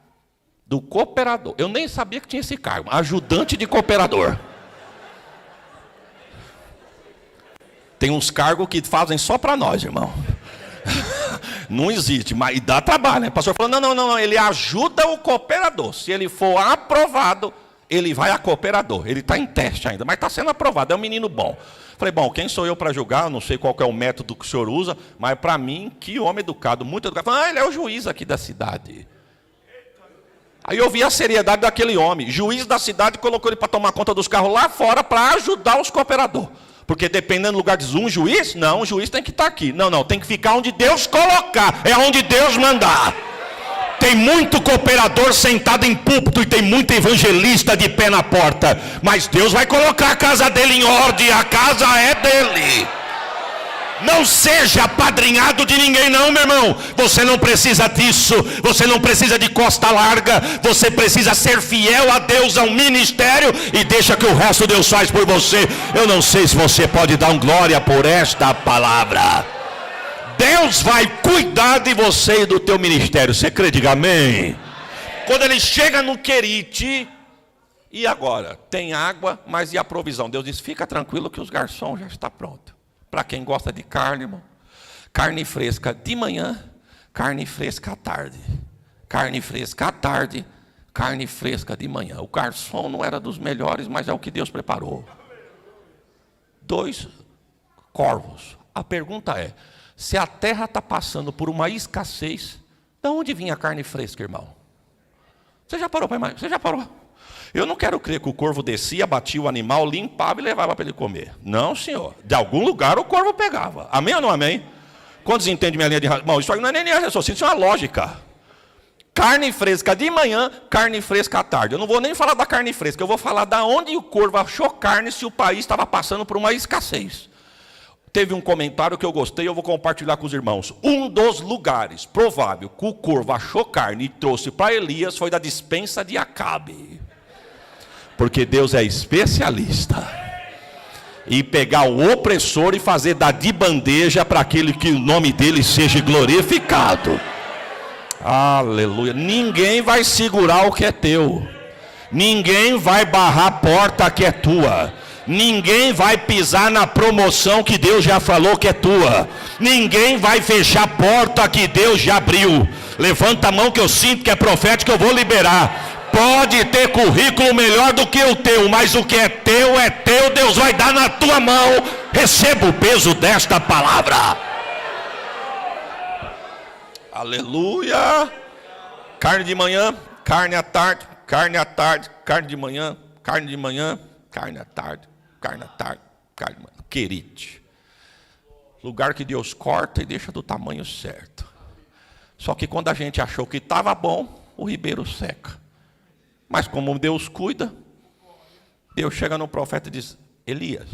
do cooperador. Eu nem sabia que tinha esse cargo, ajudante de cooperador. Tem uns cargos que fazem só para nós, irmão. Não existe, mas dá trabalho, né? O pastor falou, não, ele ajuda o cooperador. Se ele for aprovado, ele vai a cooperador. Ele está em teste ainda, mas está sendo aprovado, é um menino bom. Falei, bom, quem sou eu para julgar? Eu não sei qual que é o método que o senhor usa, mas para mim, que homem educado, muito educado. Falei, ele é o juiz aqui da cidade. Aí eu vi a seriedade daquele homem. Juiz da cidade colocou ele para tomar conta dos carros lá fora para ajudar os cooperadores. Porque dependendo do lugar, diz um juiz, não, o juiz tem que estar aqui. Não, tem que ficar onde Deus colocar, é onde Deus mandar. Tem muito cooperador sentado em púlpito e tem muito evangelista de pé na porta. Mas Deus vai colocar a casa dele em ordem, a casa é dele. Não seja apadrinhado de ninguém não, meu irmão. Você não precisa disso, você não precisa de costa larga. Você precisa ser fiel a Deus, ao ministério, e deixa que o resto Deus faz por você. Eu não sei se você pode dar um glória por esta palavra. Deus vai cuidar de você e do teu ministério. Você crê? Diga amém. Quando ele chega no Querite, e agora? Tem água, mas e a provisão? Deus diz, fica tranquilo que os garçons já estão prontos. Para quem gosta de carne, irmão. Carne fresca de manhã, carne fresca à tarde. Carne fresca à tarde, carne fresca de manhã. O garçom não era dos melhores, mas é o que Deus preparou. 2 corvos. A pergunta é, se a terra está passando por uma escassez, de onde vinha a carne fresca, irmão? Você já parou para imaginar? Você já parou? Eu não quero crer que o corvo descia, batia o animal, limpava e levava para ele comer. Não, senhor. De algum lugar o corvo pegava. Amém ou não amém? Quantos entendem minha linha de raciocínio? Isso aí não é nem linha de raciocínio, isso é uma lógica. Carne fresca de manhã, carne fresca à tarde. Eu não vou nem falar da carne fresca, eu vou falar da onde o corvo achou carne se o país estava passando por uma escassez. Teve um comentário que eu gostei, eu vou compartilhar com os irmãos. Um dos lugares provável que o corvo achou carne e trouxe para Elias foi da despensa de Acabe. Porque Deus é especialista em pegar o opressor e fazer dar de bandeja para aquele que o nome dele seja glorificado. Aleluia. Ninguém vai segurar o que é teu. Ninguém vai barrar a porta que é tua. Ninguém vai pisar na promoção que Deus já falou que é tua. Ninguém vai fechar a porta que Deus já abriu. Levanta a mão que eu sinto que é profético, eu vou liberar. Pode ter currículo melhor do que o teu, mas o que é teu, Deus vai dar na tua mão. Receba o peso desta palavra. Aleluia. Carne de manhã, carne à tarde, carne à tarde, carne de manhã, carne de manhã, carne à tarde, carne à tarde, carne de manhã. Querite. Lugar que Deus corta e deixa do tamanho certo. Só que quando a gente achou que estava bom, o ribeiro seca. Mas como Deus cuida, Deus chega no profeta e diz: Elias,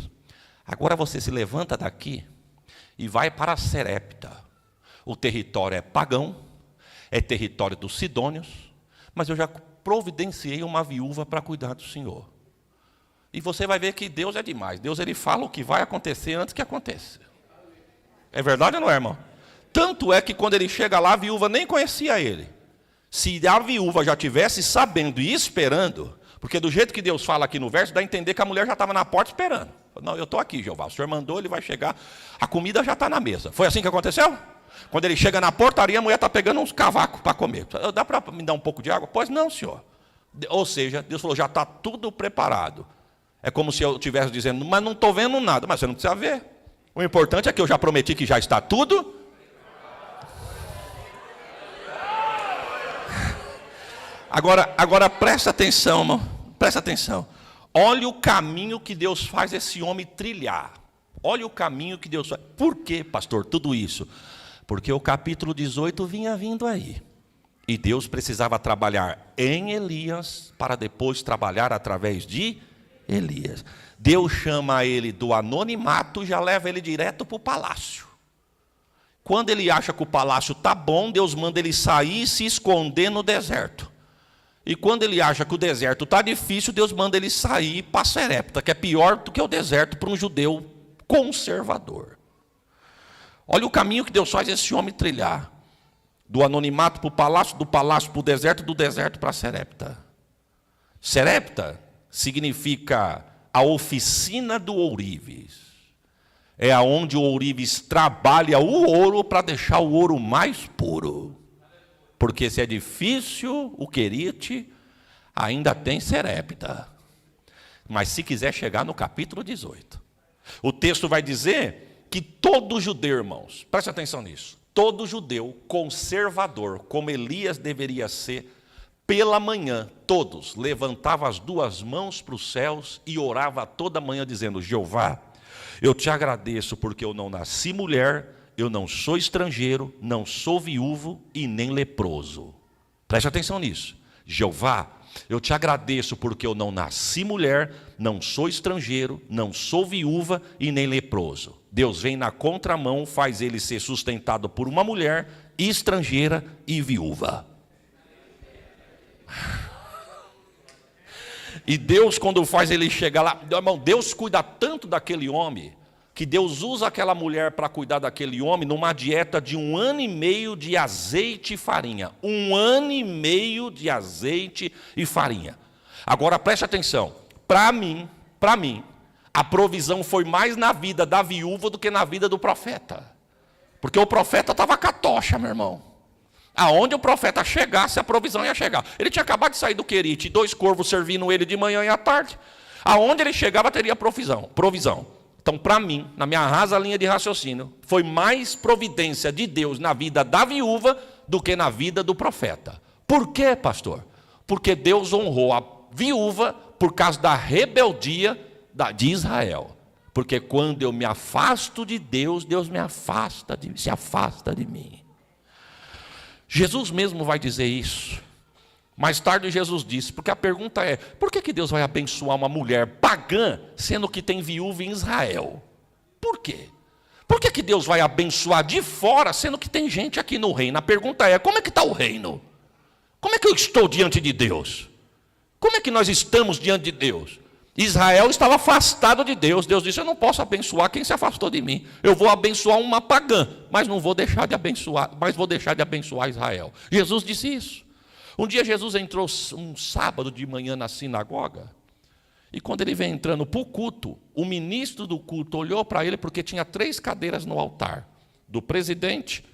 agora você se levanta daqui e vai para Serepta. O território é pagão, é território dos sidônios, mas eu já providenciei uma viúva para cuidar do Senhor. E você vai ver que Deus é demais. Deus, ele fala o que vai acontecer antes que aconteça. É verdade ou não é, irmão? Tanto é que quando ele chega lá, a viúva nem conhecia ele. Se a viúva já tivesse sabendo e esperando, porque do jeito que Deus fala aqui no verso, dá a entender que a mulher já estava na porta esperando. Não, eu estou aqui, Jeová, o Senhor mandou, ele vai chegar, a comida já está na mesa. Foi assim que aconteceu? Quando ele chega na portaria, a mulher está pegando uns cavacos para comer. Dá para me dar um pouco de água? Pois não, senhor. Ou seja, Deus falou, já está tudo preparado. É como se eu estivesse dizendo, mas não estou vendo nada. Mas você não precisa ver. O importante é que eu já prometi que já está tudo. Agora presta atenção, irmão. Presta atenção. Olha o caminho que Deus faz esse homem trilhar. Olha o caminho que Deus faz. Por que, pastor, tudo isso? Porque o capítulo 18 vinha vindo aí. E Deus precisava trabalhar em Elias para depois trabalhar através de Elias. Deus chama ele do anonimato e já leva ele direto para o palácio. Quando ele acha que o palácio está bom, Deus manda ele sair e se esconder no deserto. E quando ele acha que o deserto está difícil, Deus manda ele sair para Serepta, que é pior do que o deserto para um judeu conservador. Olha o caminho que Deus faz esse homem trilhar. Do anonimato para o palácio, do palácio para o deserto, do deserto para Serepta. Serepta significa a oficina do ourives. É aonde o ourives trabalha o ouro para deixar o ouro mais puro. Porque se é difícil o querite, ainda tem Serepta. Mas se quiser chegar no capítulo 18, o texto vai dizer que todo judeu, irmãos, preste atenção nisso, todo judeu conservador, como Elias deveria ser, pela manhã, todos levantavam as duas mãos para os céus e orava toda manhã dizendo, Jeová, eu te agradeço porque eu não nasci mulher, eu não sou estrangeiro, não sou viúvo e nem leproso. Preste atenção nisso. Jeová, eu te agradeço porque eu não nasci mulher, não sou estrangeiro, não sou viúva e nem leproso. Deus vem na contramão, faz ele ser sustentado por uma mulher estrangeira e viúva. E Deus, quando faz ele chegar lá, irmão, Deus cuida tanto daquele homem, que Deus usa aquela mulher para cuidar daquele homem numa dieta de 1 ano e meio de azeite e farinha. 1 ano e meio de azeite e farinha. Agora preste atenção, para mim, a provisão foi mais na vida da viúva do que na vida do profeta. Porque o profeta estava com a tocha, meu irmão. Aonde o profeta chegasse, a provisão ia chegar. Ele tinha acabado de sair do querite, 2 corvos servindo ele de manhã e à tarde. Aonde ele chegava, teria provisão. Então, para mim, na minha rasa linha de raciocínio, foi mais providência de Deus na vida da viúva do que na vida do profeta. Por quê, pastor? Porque Deus honrou a viúva por causa da rebeldia de Israel. Porque quando eu me afasto de Deus, Deus se afasta de mim. Jesus mesmo vai dizer isso. Mais tarde Jesus disse, porque a pergunta é, por que Deus vai abençoar uma mulher pagã, sendo que tem viúva em Israel? Por quê? Por que Deus vai abençoar de fora, sendo que tem gente aqui no reino? A pergunta é, como é que está o reino? Como é que eu estou diante de Deus? Como é que nós estamos diante de Deus? Israel estava afastado de Deus. Deus disse: eu não posso abençoar quem se afastou de mim. Eu vou abençoar uma pagã, mas não vou deixar de abençoar, mas vou deixar de abençoar Israel. Jesus disse isso. Um dia Jesus entrou um sábado de manhã na sinagoga, e quando ele vem entrando para o culto, o ministro do culto olhou para ele, porque tinha 3 cadeiras no altar, do presidente,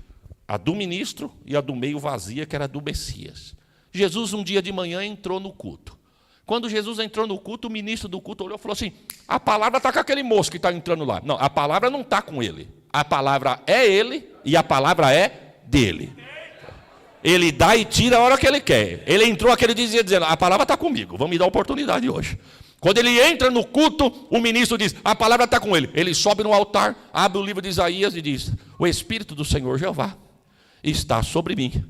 a do ministro e a do meio vazia, que era do Messias. Jesus um dia de manhã entrou no culto. Quando Jesus entrou no culto, o ministro do culto olhou e falou assim: a palavra está com aquele moço que está entrando lá. Não, a palavra não está com ele. A palavra é ele e a palavra é dele. Ele dá e tira a hora que ele quer. Ele entrou aquele dia dizendo: a palavra está comigo, vamos me dar a oportunidade hoje. Quando ele entra no culto, o ministro diz: a palavra está com ele. Ele sobe no altar, abre o livro de Isaías e diz: o Espírito do Senhor Jeová está sobre mim,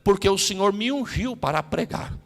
porque o Senhor me ungiu para pregar,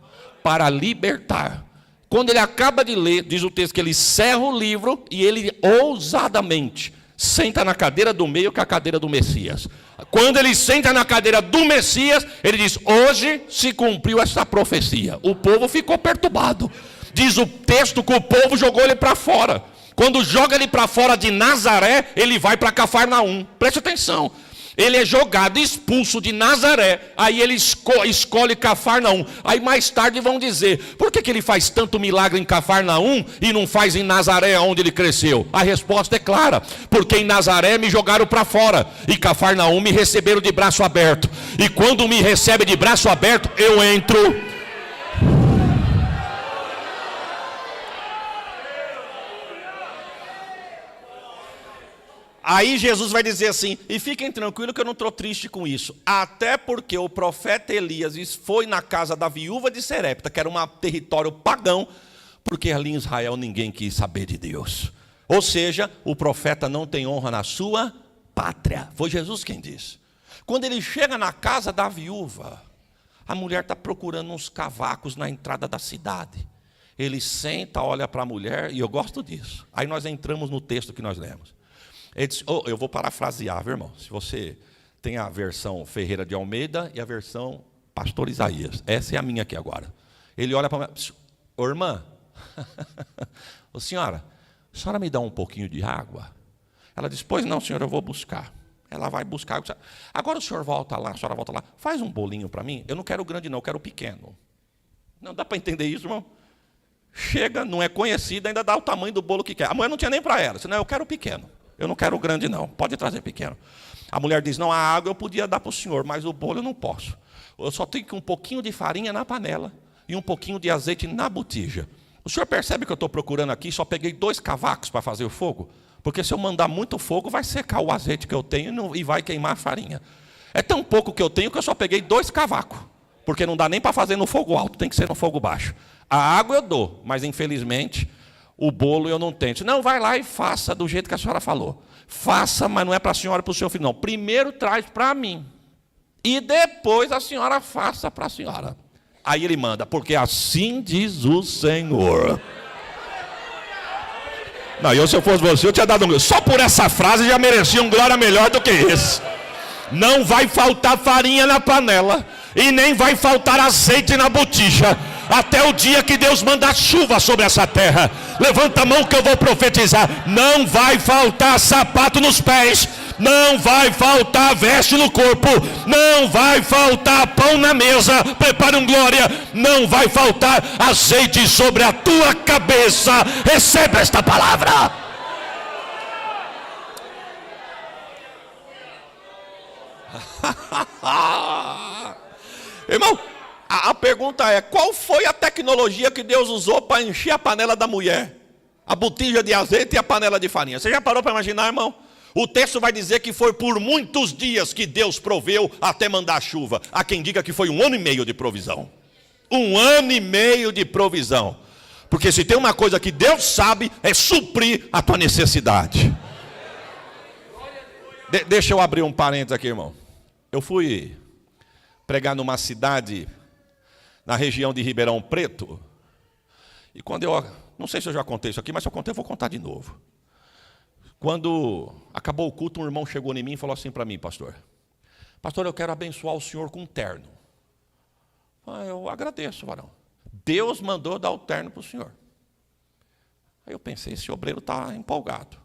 para libertar. Quando ele acaba de ler, diz o texto que ele encerra o livro e ele ousadamente senta na cadeira do meio, que é a cadeira do Messias. Quando ele senta na cadeira do Messias, ele diz: hoje se cumpriu essa profecia. O povo ficou perturbado. Diz o texto que o povo jogou ele para fora. Quando joga ele para fora de Nazaré, ele vai para Cafarnaum. Preste atenção. Ele é jogado, expulso de Nazaré, aí ele escolhe Cafarnaum. Aí mais tarde vão dizer: por que ele faz tanto milagre em Cafarnaum e não faz em Nazaré, onde ele cresceu? A resposta é clara: porque em Nazaré me jogaram para fora, e Cafarnaum me receberam de braço aberto. E quando me recebe de braço aberto, eu entro. Aí Jesus vai dizer assim: e fiquem tranquilos que eu não estou triste com isso, até porque o profeta Elias foi na casa da viúva de Serepta, que era um território pagão, porque ali em Israel ninguém quis saber de Deus. Ou seja, o profeta não tem honra na sua pátria. Foi Jesus quem disse. Quando ele chega na casa da viúva, a mulher está procurando uns cavacos na entrada da cidade. Ele senta, olha para a mulher, e eu gosto disso. Aí nós entramos no texto que nós lemos. Ele disse: eu vou parafrasear, viu, irmão? Se você tem a versão Ferreira de Almeida e a versão Pastor Isaías. Essa é a minha aqui agora. Ele olha para mim: ô irmã, ô senhora, a senhora me dá um pouquinho de água? Ela diz: pois não, senhor, eu vou buscar. Ela vai buscar. Agora o senhor volta lá, a senhora volta lá, faz um bolinho para mim. Eu não quero grande não, eu quero pequeno. Não dá para entender isso, irmão? Chega, não é conhecida, ainda dá o tamanho do bolo que quer. A mulher não tinha nem para ela, senão eu quero pequeno. Eu não quero grande não, pode trazer pequeno. A mulher diz: não, a água eu podia dar para o senhor, mas o bolo eu não posso. Eu só tenho um pouquinho de farinha na panela e um pouquinho de azeite na botija. O senhor percebe que eu estou procurando aqui? Só peguei 2 cavacos para fazer o fogo, porque se eu mandar muito fogo, vai secar o azeite que eu tenho e vai queimar a farinha. É tão pouco que eu tenho que eu só peguei 2 cavacos, porque não dá nem para fazer no fogo alto, tem que ser no fogo baixo. A água eu dou, mas infelizmente o bolo eu não tenho. Não, vai lá e faça do jeito que a senhora falou. Faça, mas não é para a senhora e para o seu filho, não. Primeiro traz para mim. E depois a senhora faça para a senhora. Aí ele manda: porque assim diz o Senhor. Não, se eu fosse você, eu tinha dado um... Só por essa frase já merecia um glória melhor do que esse. Não vai faltar farinha na panela e nem vai faltar azeite na botija, até o dia que Deus mandar chuva sobre essa terra. Levanta a mão que eu vou profetizar. Não vai faltar sapato nos pés, não vai faltar veste no corpo, não vai faltar pão na mesa, prepare um glória, não vai faltar azeite sobre a tua cabeça. Recebe esta palavra. Irmão, a pergunta é: qual foi a tecnologia que Deus usou para encher a panela da mulher? A botija de azeite e a panela de farinha. Você já parou para imaginar, irmão? O texto vai dizer que foi por muitos dias que Deus proveu até mandar a chuva. Há quem diga que foi 1 ano e meio de provisão. 1 ano e meio de provisão. Porque se tem uma coisa que Deus sabe, é suprir a tua necessidade. Deixa eu abrir um parênteses aqui, irmão. Eu fui pregar numa cidade na região de Ribeirão Preto. E quando não sei se eu já contei isso aqui, mas se eu contei, eu vou contar de novo. Quando acabou o culto, um irmão chegou em mim e falou assim para mim: pastor, eu quero abençoar o senhor com um terno. Eu agradeço, varão. Deus mandou dar o terno para o senhor. Aí eu pensei, esse obreiro está empolgado.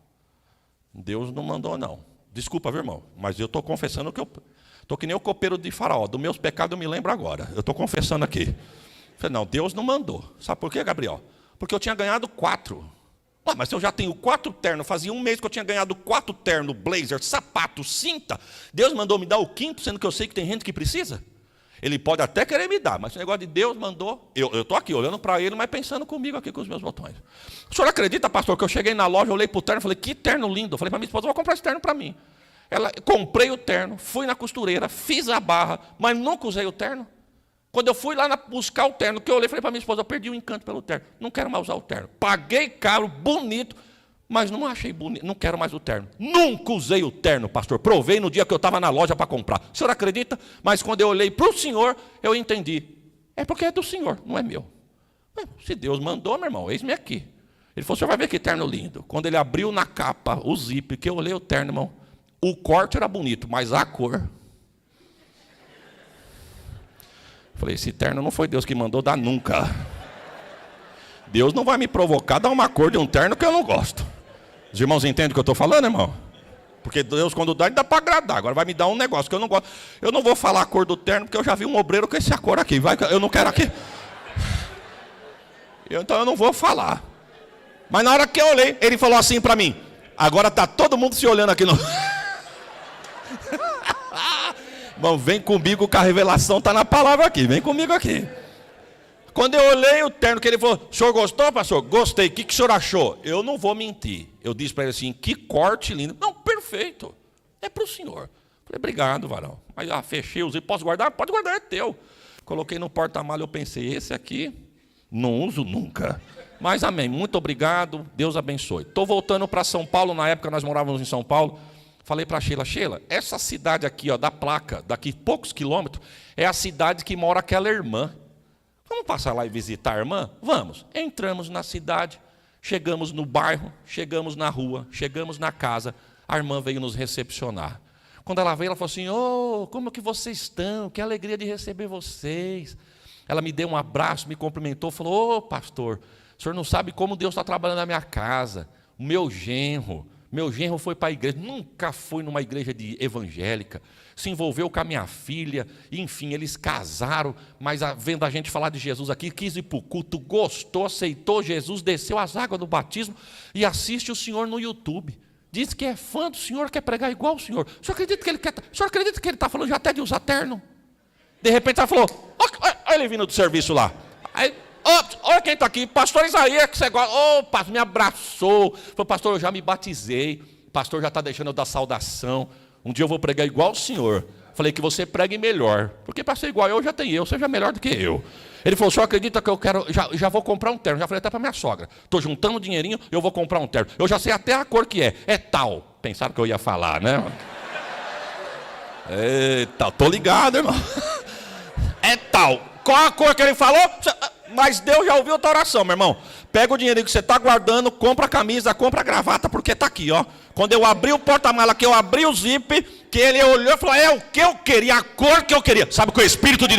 Deus não mandou, não. Desculpa, viu, irmão, mas eu estou confessando que eu estou que nem o copeiro de Faraó. Dos meus pecados eu me lembro agora. Eu estou confessando aqui. Falei, não, Deus não mandou. Sabe por quê, Gabriel? Porque eu tinha ganhado 4. Mas eu já tenho 4 ternos. Fazia um mês que eu tinha ganhado 4 ternos, blazer, sapato, cinta. Deus mandou me dar o 5º, sendo que eu sei que tem gente que precisa. Ele pode até querer me dar, mas o negócio de Deus mandou. Eu estou aqui olhando para ele, mas pensando comigo aqui com os meus botões. O senhor acredita, pastor, que eu cheguei na loja, olhei para o terno e falei, que terno lindo. Eu falei para minha esposa, vou comprar esse terno para mim. Comprei o terno, fui na costureira, fiz a barra, mas nunca usei o terno. Quando eu fui lá buscar o terno, que eu olhei, falei para minha esposa, eu perdi o encanto pelo terno. Não quero mais usar o terno. Paguei caro, bonito, mas não achei bonito, não quero mais o terno. Nunca usei o terno, pastor. Provei no dia que eu estava na loja para comprar. O senhor acredita? Mas quando eu olhei para o senhor, eu entendi. É porque é do senhor, não é meu. Se Deus mandou, meu irmão, eis-me aqui. Ele falou, o senhor vai ver que terno lindo. Quando ele abriu na capa o zíper, que eu olhei o terno, irmão, o corte era bonito, mas a cor... Falei, esse terno não foi Deus que mandou dar nunca. Deus não vai me provocar a dar uma cor de um terno que eu não gosto. Os irmãos entendem o que eu estou falando, irmão? Porque Deus, quando dá, ele dá para agradar. Agora vai me dar um negócio que eu não gosto. Eu não vou falar a cor do terno, porque eu já vi um obreiro com essa cor aqui. Eu não quero aqui. Então eu não vou falar. Mas na hora que eu olhei, ele falou assim para mim. Agora está todo mundo se olhando aqui no... Bom, vem comigo que a revelação está na palavra aqui. Vem comigo aqui. Quando eu olhei o terno que ele falou, o senhor gostou, pastor? Gostei. O que o senhor achou? Eu não vou mentir. Eu disse para ele assim, que corte lindo. Não, perfeito. É para o senhor. Falei, obrigado, varão. Mas fechei, usei. Posso guardar? Pode guardar, é teu. Coloquei no porta-malha, eu pensei, esse aqui não uso nunca. Mas amém, muito obrigado, Deus abençoe. Estou voltando para São Paulo, na época nós morávamos em São Paulo. Falei para a Sheila, essa cidade aqui, ó, da placa, daqui poucos quilômetros, é a cidade que mora aquela irmã. Vamos passar lá e visitar a irmã? Vamos. Entramos na cidade, chegamos no bairro, chegamos na rua, chegamos na casa, a irmã veio nos recepcionar. Quando ela veio, ela falou assim, como que vocês estão? Que alegria de receber vocês. Ela me deu um abraço, me cumprimentou, falou, pastor, o senhor não sabe como Deus está trabalhando na minha casa. O meu genro foi para a igreja, nunca foi numa igreja evangélica, se envolveu com a minha filha, enfim, eles casaram, mas vendo a gente falar de Jesus aqui, quis ir para o culto, gostou, aceitou Jesus, desceu as águas do batismo e assiste o senhor no YouTube. Diz que é fã do senhor, quer pregar igual o senhor. O senhor acredita que ele está falando já até de usar terno? De repente ela falou, olha ele vindo do serviço lá. Aí, olha quem está aqui, pastor Isaías, que você gosta. Pastor, me abraçou. Falou, pastor, eu já me batizei. Pastor já está deixando eu dar saudação. Um dia eu vou pregar igual o senhor. Falei que você pregue melhor. Porque para ser igual eu, já tem eu, seja melhor do que eu. Ele falou, o senhor acredita que eu quero, já vou comprar um terno. Já falei até para minha sogra. Estou juntando dinheirinho, eu vou comprar um terno. Eu já sei até a cor que é. É tal. Pensaram que eu ia falar, né? Eita, tô ligado, irmão. É tal. Qual a cor que ele falou? Mas Deus já ouviu a tua oração, meu irmão. Pega o dinheiro que você está guardando, compra a camisa, compra a gravata, porque está aqui, ó. Quando eu abri o porta-mala, que eu abri o zip, que ele olhou e falou, é o que eu queria, a cor que eu queria. Sabe o que o Espírito de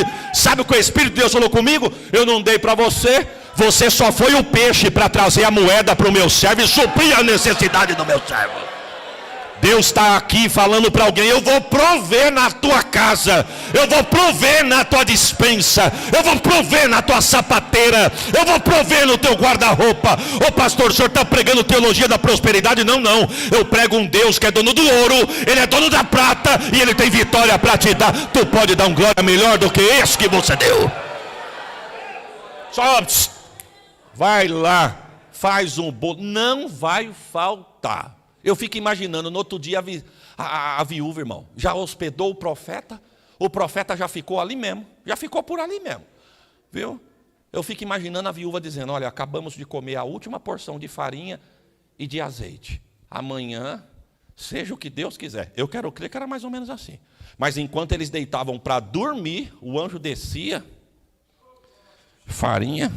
Deus falou comigo? Eu não dei para você, você só foi o peixe para trazer a moeda para o meu servo e suprir a necessidade do meu servo. Deus está aqui falando para alguém, eu vou prover na tua casa, eu vou prover na tua despensa, eu vou prover na tua sapateira, eu vou prover no teu guarda-roupa. Ô pastor, o senhor está pregando teologia da prosperidade? Não, eu prego um Deus que é dono do ouro, ele é dono da prata e ele tem vitória para te dar. Tu pode dar um glória melhor do que esse que você deu. Só vai lá, faz um bolo, não vai faltar. Eu fico imaginando, no outro dia a viúva, irmão, já hospedou o profeta já ficou ali mesmo, já ficou por ali mesmo, viu? Eu fico imaginando a viúva dizendo, olha, acabamos de comer a última porção de farinha e de azeite. Amanhã, seja o que Deus quiser. Eu quero crer que era mais ou menos assim. Mas enquanto eles deitavam para dormir, o anjo descia, farinha,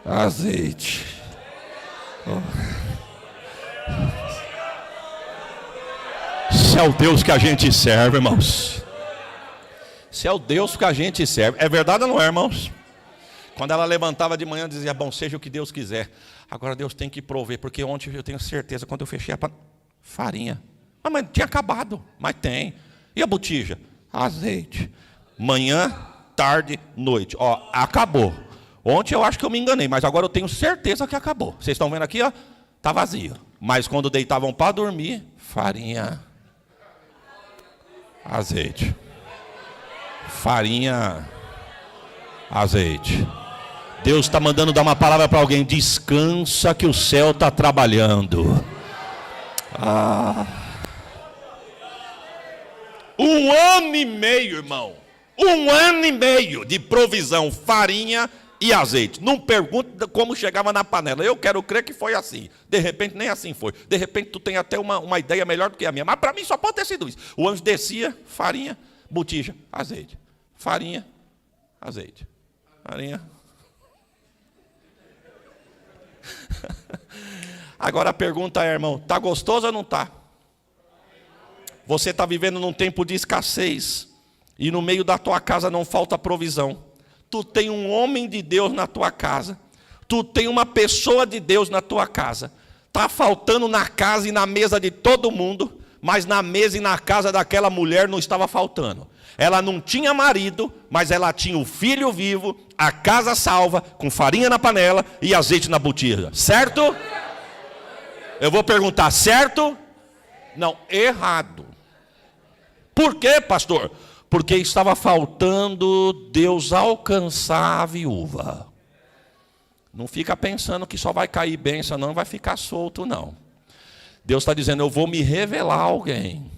azeite. Se é o Deus que a gente serve, irmãos. Se é o Deus que a gente serve. É verdade ou não é, irmãos? Quando ela levantava de manhã, dizia, bom, seja o que Deus quiser. Agora Deus tem que prover, porque ontem eu tenho certeza, quando eu fechei a farinha. Ah, mas tinha acabado, mas tem. E a botija? Azeite. Manhã, tarde, noite. Ó, acabou. Ontem eu acho que eu me enganei, mas agora eu tenho certeza que acabou. Vocês estão vendo aqui, ó, tá vazio. Mas quando deitavam para dormir, farinha, azeite. Farinha, azeite. Deus está mandando dar uma palavra para alguém. Descansa que o céu está trabalhando. Um ano e meio, irmão. Um ano e meio de provisão, farinha e azeite. Não pergunte como chegava na panela. Eu quero crer que foi assim. De repente nem assim foi. De repente tu tem até uma ideia melhor do que a minha. Mas para mim só pode ter sido isso. O anjo descia, farinha, botija, azeite. Farinha, azeite. Farinha. Agora a pergunta é, irmão, está gostoso ou não está? Você está vivendo num tempo de escassez. E no meio da tua casa não falta provisão. Tu tem um homem de Deus na tua casa. Tu tem uma pessoa de Deus na tua casa. Está faltando na casa e na mesa de todo mundo. Mas na mesa e na casa daquela mulher não estava faltando. Ela não tinha marido, mas ela tinha o filho vivo, a casa salva, com farinha na panela e azeite na botija. Certo? Eu vou perguntar, certo? Não, errado. Por quê, pastor? Porque estava faltando Deus alcançar a viúva. Não fica pensando que só vai cair bênção, não vai ficar solto, não. Deus está dizendo, eu vou me revelar a alguém.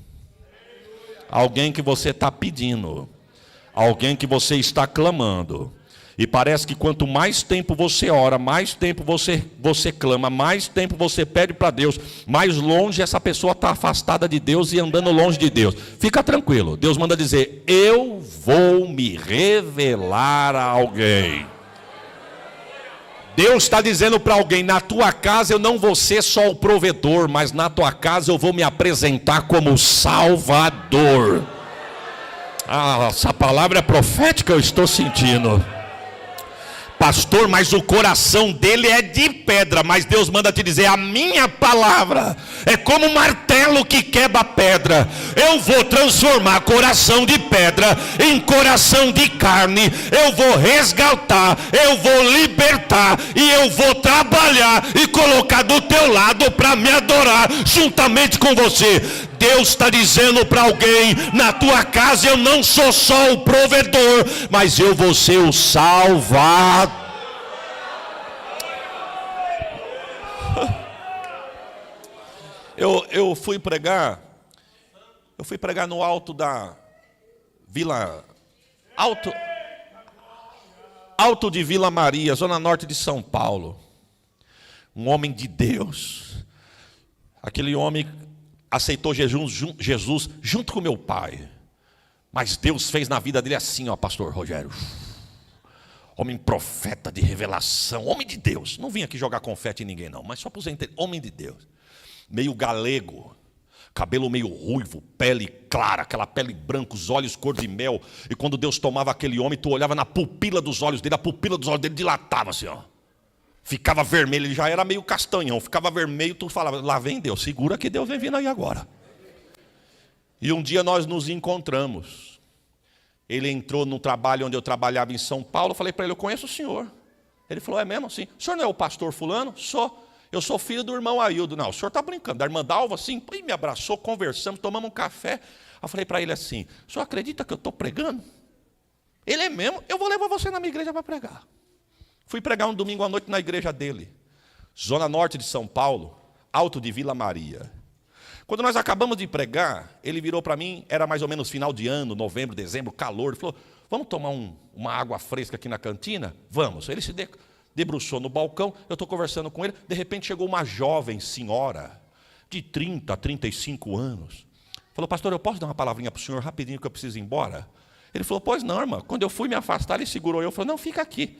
Alguém que você está pedindo. Alguém que você está clamando. E parece que quanto mais tempo você ora, mais tempo você clama, mais tempo você pede para Deus, mais longe essa pessoa está afastada de Deus e andando longe de Deus. Fica tranquilo, Deus manda dizer, eu vou me revelar a alguém. Deus está dizendo para alguém, na tua casa eu não vou ser só o provedor, mas na tua casa eu vou me apresentar como Salvador. Essa palavra é profética, eu estou sentindo. Pastor, mas o coração dele é de pedra. Mas Deus manda te dizer, a minha palavra é como um martelo que quebra pedra. Eu vou transformar coração de pedra em coração de carne. Eu vou resgatar, eu vou libertar, e eu vou trabalhar e colocar do teu lado para me adorar juntamente com você. Deus está dizendo para alguém, na tua casa eu não sou só o provedor, mas eu vou ser o Salvador. Eu fui pregar no alto da Vila, alto de Vila Maria, zona norte de São Paulo. Um homem de Deus. Aquele homem aceitou Jesus junto com meu pai. Mas Deus fez na vida dele assim, ó, pastor Rogério. Homem profeta de revelação, homem de Deus. Não vim aqui jogar confete em ninguém não, mas só para os entender, homem de Deus. Meio galego, cabelo meio ruivo, pele clara, aquela pele branca, os olhos cor de mel. E quando Deus tomava aquele homem, tu olhava na pupila dos olhos dele, a pupila dos olhos dele dilatava assim, ó. Ficava vermelho, ele já era meio castanhão, ficava vermelho, tu falava, lá vem Deus, segura que Deus vem vindo aí agora. E um dia nós nos encontramos. Ele entrou num trabalho onde eu trabalhava em São Paulo, eu falei para ele, eu conheço o senhor. Ele falou, é mesmo? Sim. O senhor não é o pastor fulano? Sou. Eu sou filho do irmão Aildo. Não, o senhor está brincando. Da irmã Dalva, assim, e me abraçou, conversamos, tomamos um café. Eu falei para ele assim, o senhor acredita que eu estou pregando? Ele é mesmo? Eu vou levar você na minha igreja para pregar. Fui pregar um domingo à noite na igreja dele. Zona norte de São Paulo, alto de Vila Maria. Quando nós acabamos de pregar, ele virou para mim, era mais ou menos final de ano, novembro, dezembro, calor. Ele falou, vamos tomar uma água fresca aqui na cantina? Vamos. Ele se debruçou no balcão, eu estou conversando com ele, de repente chegou uma jovem senhora, de 30 a 35 anos. Falou, pastor, eu posso dar uma palavrinha para o senhor rapidinho que eu preciso ir embora? Ele falou, pois não, irmã. Quando eu fui me afastar, ele segurou eu, falou, não, fica aqui.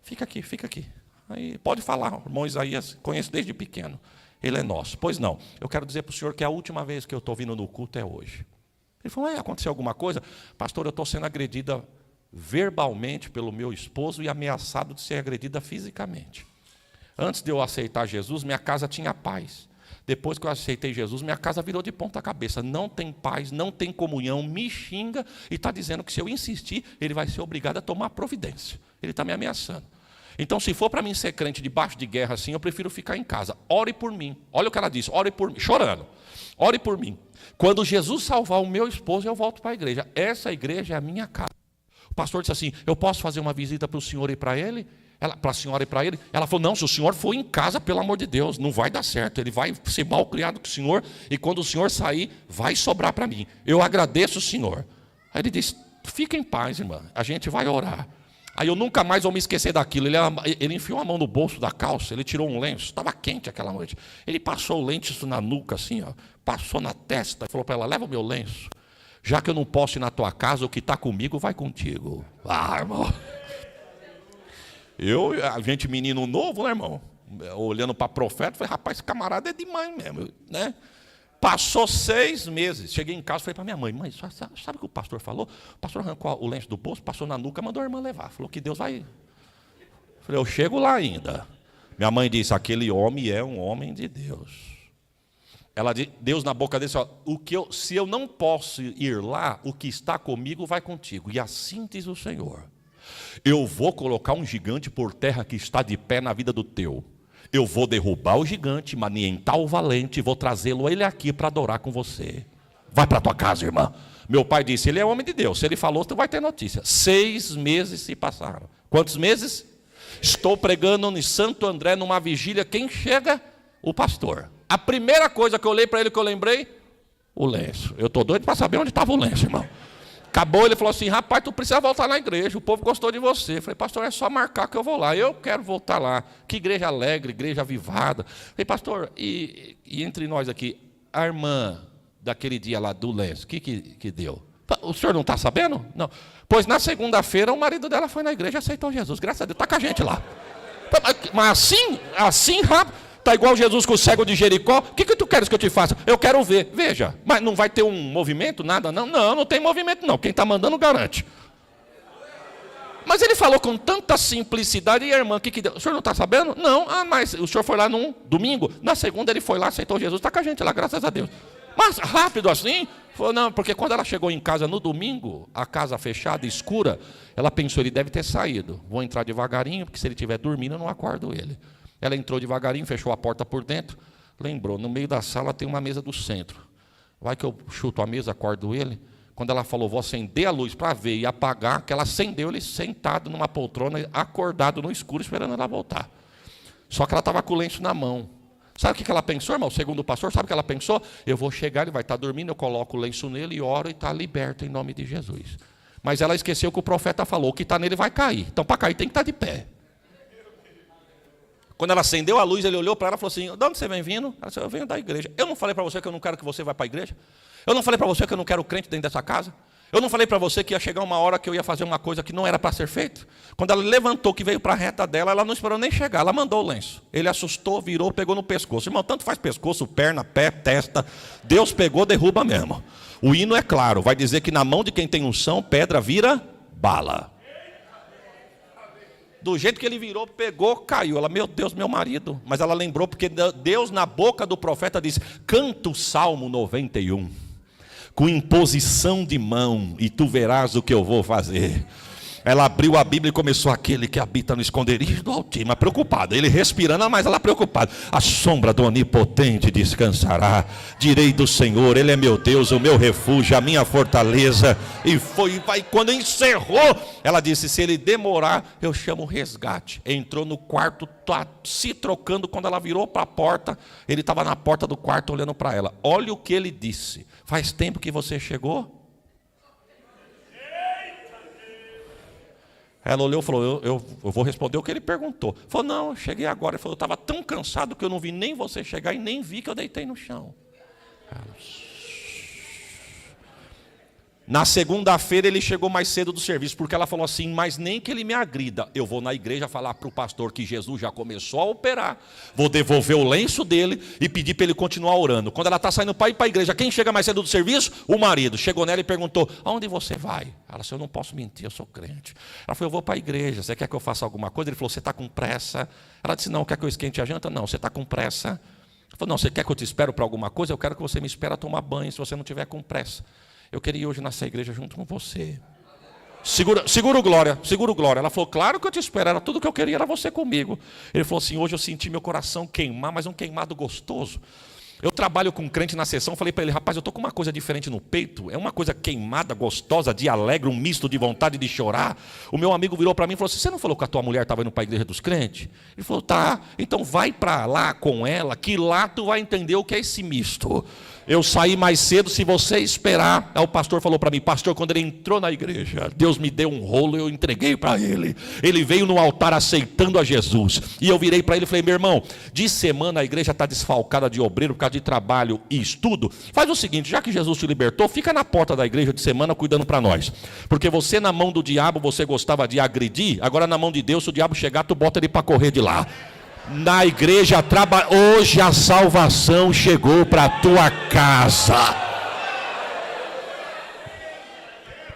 Fica aqui, fica aqui. Aí pode falar, o irmão Isaías, conheço desde pequeno. Ele é nosso. Pois não, eu quero dizer para o senhor que a última vez que eu estou vindo no culto é hoje. Ele falou, aconteceu alguma coisa? Pastor, eu estou sendo agredida verbalmente pelo meu esposo e ameaçado de ser agredida fisicamente. Antes de eu aceitar Jesus, minha casa tinha paz. Depois que eu aceitei Jesus, minha casa virou de ponta cabeça. Não tem paz, não tem comunhão, me xinga e está dizendo que se eu insistir, ele vai ser obrigado a tomar providência. Ele está me ameaçando. Então, se for para mim ser crente debaixo de guerra assim, eu prefiro ficar em casa. Ore por mim. Olha o que ela disse, ore por mim, chorando. Ore por mim. Quando Jesus salvar o meu esposo, eu volto para a igreja. Essa igreja é a minha casa. O pastor disse assim, eu posso fazer uma visita para o senhor e para ele? Para a senhora e para ele? Ela falou, não, se o senhor for em casa, pelo amor de Deus, não vai dar certo. Ele vai ser mal criado com o senhor, e quando o senhor sair, vai sobrar para mim. Eu agradeço o senhor. Aí ele disse, fica em paz, irmã, a gente vai orar. Aí eu nunca mais vou me esquecer daquilo. Ele enfiou a mão no bolso da calça, ele tirou um lenço, estava quente aquela noite. Ele passou o lenço na nuca, assim, ó, passou na testa, e falou para ela, leva o meu lenço. Já que eu não posso ir na tua casa, o que está comigo vai contigo. Ah, irmão. A gente menino novo, né, irmão? Olhando para profeta, falei, rapaz, esse camarada é demais mesmo, né? Passou 6 meses, cheguei em casa, falei para minha mãe, sabe o que o pastor falou? O pastor arrancou o lenço do bolso, passou na nuca, mandou a irmã levar. Falou que Deus vai... Falei, eu chego lá ainda. Minha mãe disse, aquele homem é um homem de Deus. Ela disse, Deus na boca dele, se eu não posso ir lá, o que está comigo vai contigo. E assim diz o Senhor. Eu vou colocar um gigante por terra que está de pé na vida do teu. Eu vou derrubar o gigante, manientar o valente, e vou trazê-lo ele aqui para adorar com você. Vai para a tua casa, irmã. Meu pai disse, ele é homem de Deus. Se ele falou, tu vai ter notícia. 6 meses se passaram. Quantos meses? Estou pregando em Santo André, numa vigília. Quem chega? O pastor. A primeira coisa que eu olhei para ele, que eu lembrei, o lenço. Eu estou doido para saber onde estava o lenço, irmão. Acabou, ele falou assim, rapaz, tu precisa voltar na igreja, o povo gostou de você. Eu falei, pastor, é só marcar que eu vou lá. Eu quero voltar lá. Que igreja alegre, igreja avivada. Eu falei, pastor, e entre nós aqui, a irmã daquele dia lá do lenço, o que deu? O senhor não está sabendo? Não. Pois na segunda-feira o marido dela foi na igreja e aceitou Jesus. Graças a Deus, está com a gente lá. Mas assim rápido. Está igual Jesus com o cego de Jericó. O que tu queres que eu te faça? Eu quero ver. Veja, mas não vai ter um movimento, nada? Não, não tem movimento não. Quem está mandando garante. Mas ele falou com tanta simplicidade. E a irmã, o que deu? O senhor não está sabendo? Não. Mas o senhor foi lá num domingo. Na segunda ele foi lá, aceitou Jesus. Está com a gente lá, graças a Deus. Mas rápido assim? Falou, não, porque quando ela chegou em casa no domingo, a casa fechada, escura, ela pensou, ele deve ter saído. Vou entrar devagarinho, porque se ele estiver dormindo, eu não acordo ele. Ela entrou devagarinho, fechou a porta por dentro, lembrou, no meio da sala tem uma mesa do centro. Vai que eu chuto a mesa, acordo ele. Quando ela falou, vou acender a luz para ver e apagar, que ela acendeu ele sentado numa poltrona, acordado no escuro, esperando ela voltar. Só que ela estava com o lenço na mão. Sabe o que ela pensou, irmão? Segundo o pastor, sabe o que ela pensou? Eu vou chegar, ele vai estar dormindo, eu coloco o lenço nele e oro e está liberto em nome de Jesus. Mas ela esqueceu que o profeta falou, o que está nele vai cair. Então, para cair, tem que estar de pé. Quando ela acendeu a luz, ele olhou para ela e falou assim, de onde você vem vindo? Ela disse, eu venho da igreja. Eu não falei para você que eu não quero que você vá para a igreja? Eu não falei para você que eu não quero crente dentro dessa casa? Eu não falei para você que ia chegar uma hora que eu ia fazer uma coisa que não era para ser feito? Quando ela levantou, que veio para a reta dela, ela não esperou nem chegar, ela mandou o lenço. Ele assustou, virou, pegou no pescoço. Irmão, tanto faz pescoço, perna, pé, testa. Deus pegou, derruba mesmo. O hino é claro, vai dizer que na mão de quem tem unção, pedra vira bala. Do jeito que ele virou, pegou, caiu. Ela, meu Deus, meu marido. Mas ela lembrou, porque Deus na boca do profeta disse, canta o Salmo 91, com imposição de mão, e tu verás o que eu vou fazer. Ela abriu a Bíblia e começou, aquele que habita no esconderijo do Altíssimo, preocupada, ele respirando, mas ela preocupada. A sombra do Onipotente descansará, direi do Senhor, ele é meu Deus, o meu refúgio, a minha fortaleza. E quando encerrou, ela disse, se ele demorar, eu chamo o resgate. Entrou no quarto, se trocando, quando ela virou para a porta, ele estava na porta do quarto olhando para ela. Olha o que ele disse, faz tempo que você chegou? Ela olhou e falou, eu vou responder o que ele perguntou. Falou, não, eu cheguei agora. Ele falou, eu estava tão cansado que eu não vi nem você chegar e nem vi que eu deitei no chão. Na segunda-feira ele chegou mais cedo do serviço, porque ela falou assim, mas nem que ele me agrida, eu vou na igreja falar para o pastor que Jesus já começou a operar, vou devolver o lenço dele e pedir para ele continuar orando. Quando ela está saindo para ir para a igreja, quem chega mais cedo do serviço? O marido. Chegou nela e perguntou, aonde você vai? Ela disse, eu não posso mentir, eu sou crente. Ela falou, eu vou para a igreja, você quer que eu faça alguma coisa? Ele falou, você está com pressa? Ela disse, não, quer que eu esquente a janta? Não, você está com pressa? Ele falou, não, você quer que eu te espero para alguma coisa? Eu quero que você me espere a tomar banho, se você não tiver com pressa. Eu queria ir hoje nessa igreja junto com você. Segura o glória, segura o glória. Ela falou, claro que eu te espero, era tudo que eu queria, era você comigo. Ele falou assim, hoje eu senti meu coração queimar, mas um queimado gostoso. Eu trabalho com um crente na sessão, falei para ele, rapaz, eu estou com uma coisa diferente no peito, é uma coisa queimada, gostosa, de alegre, um misto de vontade de chorar. O meu amigo virou para mim e falou assim, você não falou que a tua mulher estava indo para a igreja dos crentes? Ele falou, tá, então vai para lá com ela, que lá tu vai entender o que é esse misto. Eu saí mais cedo, se você esperar. Aí o pastor falou para mim, pastor, quando ele entrou na igreja, Deus me deu um rolo, eu entreguei para ele. Ele veio no altar aceitando a Jesus. E eu virei para ele e falei, meu irmão, de semana a igreja está desfalcada de obreiro por causa de trabalho e estudo. Faz o seguinte, já que Jesus te libertou, fica na porta da igreja de semana cuidando para nós. Porque você na mão do diabo, você gostava de agredir, agora na mão de Deus, se o diabo chegar, tu bota ele para correr de lá. Na igreja, hoje a salvação chegou para a tua casa.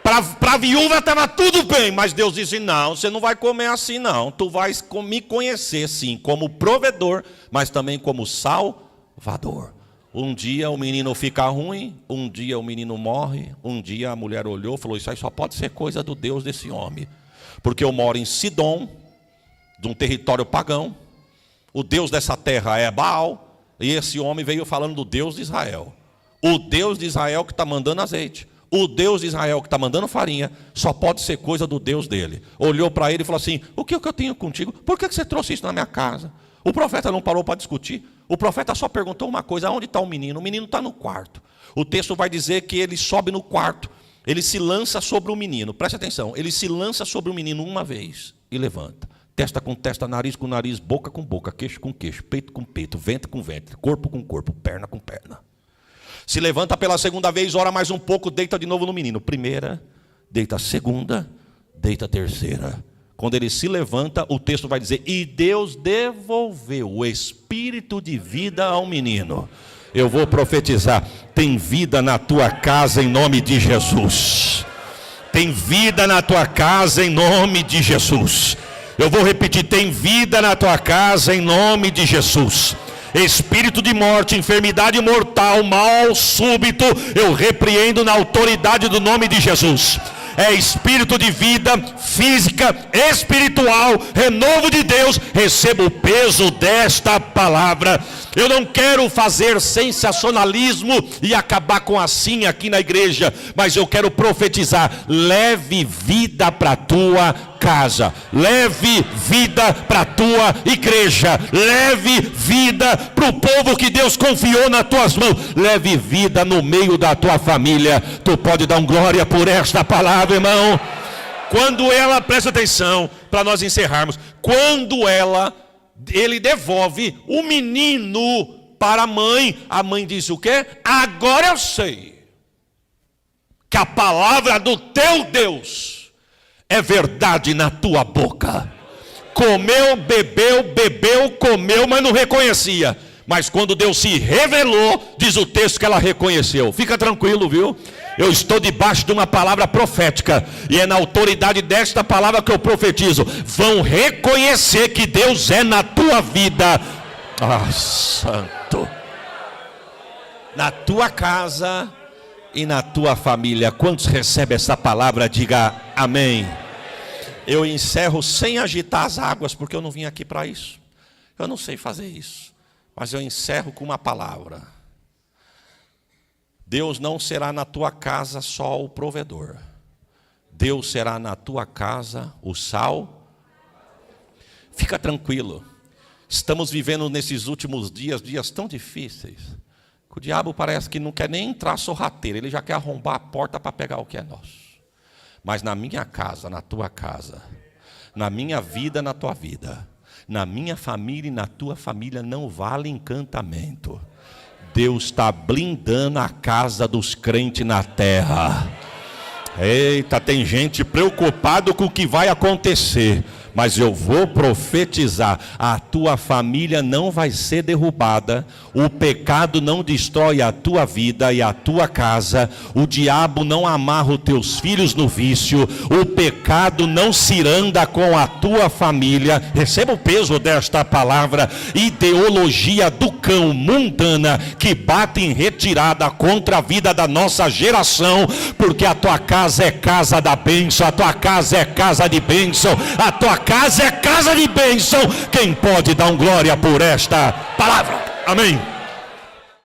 Para a viúva estava tudo bem, mas Deus disse, não, você não vai comer assim não. Tu vais me conhecer sim, como provedor, mas também como salvador. Um dia o menino fica ruim, um dia o menino morre, um dia a mulher olhou e falou, isso aí só pode ser coisa do Deus desse homem. Porque eu moro em Sidom, de um território pagão. O Deus dessa terra é Baal, e esse homem veio falando do Deus de Israel. O Deus de Israel que está mandando azeite, o Deus de Israel que está mandando farinha, só pode ser coisa do Deus dele. Olhou para ele e falou assim, o que eu tenho contigo? Por que você trouxe isso na minha casa? O profeta não parou para discutir, o profeta só perguntou uma coisa, onde está o menino? O menino está no quarto. O texto vai dizer que ele sobe no quarto, ele se lança sobre o menino, preste atenção, ele se lança sobre o menino uma vez e levanta. Testa com testa, nariz com nariz, boca com boca, queixo com queixo, peito com peito, ventre com ventre, corpo com corpo, perna com perna. Se levanta pela segunda vez, ora mais um pouco, deita de novo no menino. Primeira, deita a segunda, deita a terceira. Quando ele se levanta, o texto vai dizer, e Deus devolveu o espírito de vida ao menino. Eu vou profetizar, tem vida na tua casa em nome de Jesus. Tem vida na tua casa em nome de Jesus. Eu vou repetir, tem vida na tua casa em nome de Jesus. Espírito de morte, enfermidade mortal, mal súbito, eu repreendo na autoridade do nome de Jesus. É espírito de vida física, espiritual, renovo de Deus, receba o peso desta palavra. Eu não quero fazer sensacionalismo e acabar com assim aqui na igreja, mas eu quero profetizar, leve vida para a tua casa, leve vida para a tua igreja, leve vida para o povo que Deus confiou nas tuas mãos, leve vida no meio da tua família. Tu pode dar um glória por esta palavra, irmão? Quando ela, presta atenção, para nós encerrarmos, quando ele devolve o menino para a mãe disse o quê? Agora eu sei que a palavra do teu Deus é verdade na tua boca. Comeu, bebeu, comeu, mas não reconhecia. Mas quando Deus se revelou, diz o texto que ela reconheceu. Fica tranquilo, viu? Eu estou debaixo de uma palavra profética, e é na autoridade desta palavra que eu profetizo. Vão reconhecer que Deus é na tua vida. Ah, santo. Na tua casa e na tua família. Quantos recebem essa palavra? Diga amém. Eu encerro sem agitar as águas, porque eu não vim aqui para isso. Eu não sei fazer isso. Mas eu encerro com uma palavra. Deus não será na tua casa só o provedor. Deus será na tua casa o sal. Fica tranquilo. Estamos vivendo nesses últimos dias tão difíceis. O diabo parece que não quer nem entrar sorrateiro. Ele já quer arrombar a porta para pegar o que é nosso. Mas na minha casa, na tua casa, na minha vida, na tua vida, na minha família e na tua família, não vale encantamento. Deus está blindando a casa dos crentes na terra. Eita, tem gente preocupada com o que vai acontecer. Mas eu vou profetizar: a tua família não vai ser derrubada, o pecado não destrói a tua vida e a tua casa, o diabo não amarra os teus filhos no vício, o pecado não ciranda com a tua família. Receba o peso desta palavra. Ideologia do cão mundana que bate em retirada contra a vida da nossa geração, porque a tua casa é casa da bênção, a tua casa é casa de bênção, a tua casa é casa de bênção. Quem pode dar glória por esta palavra? Amém.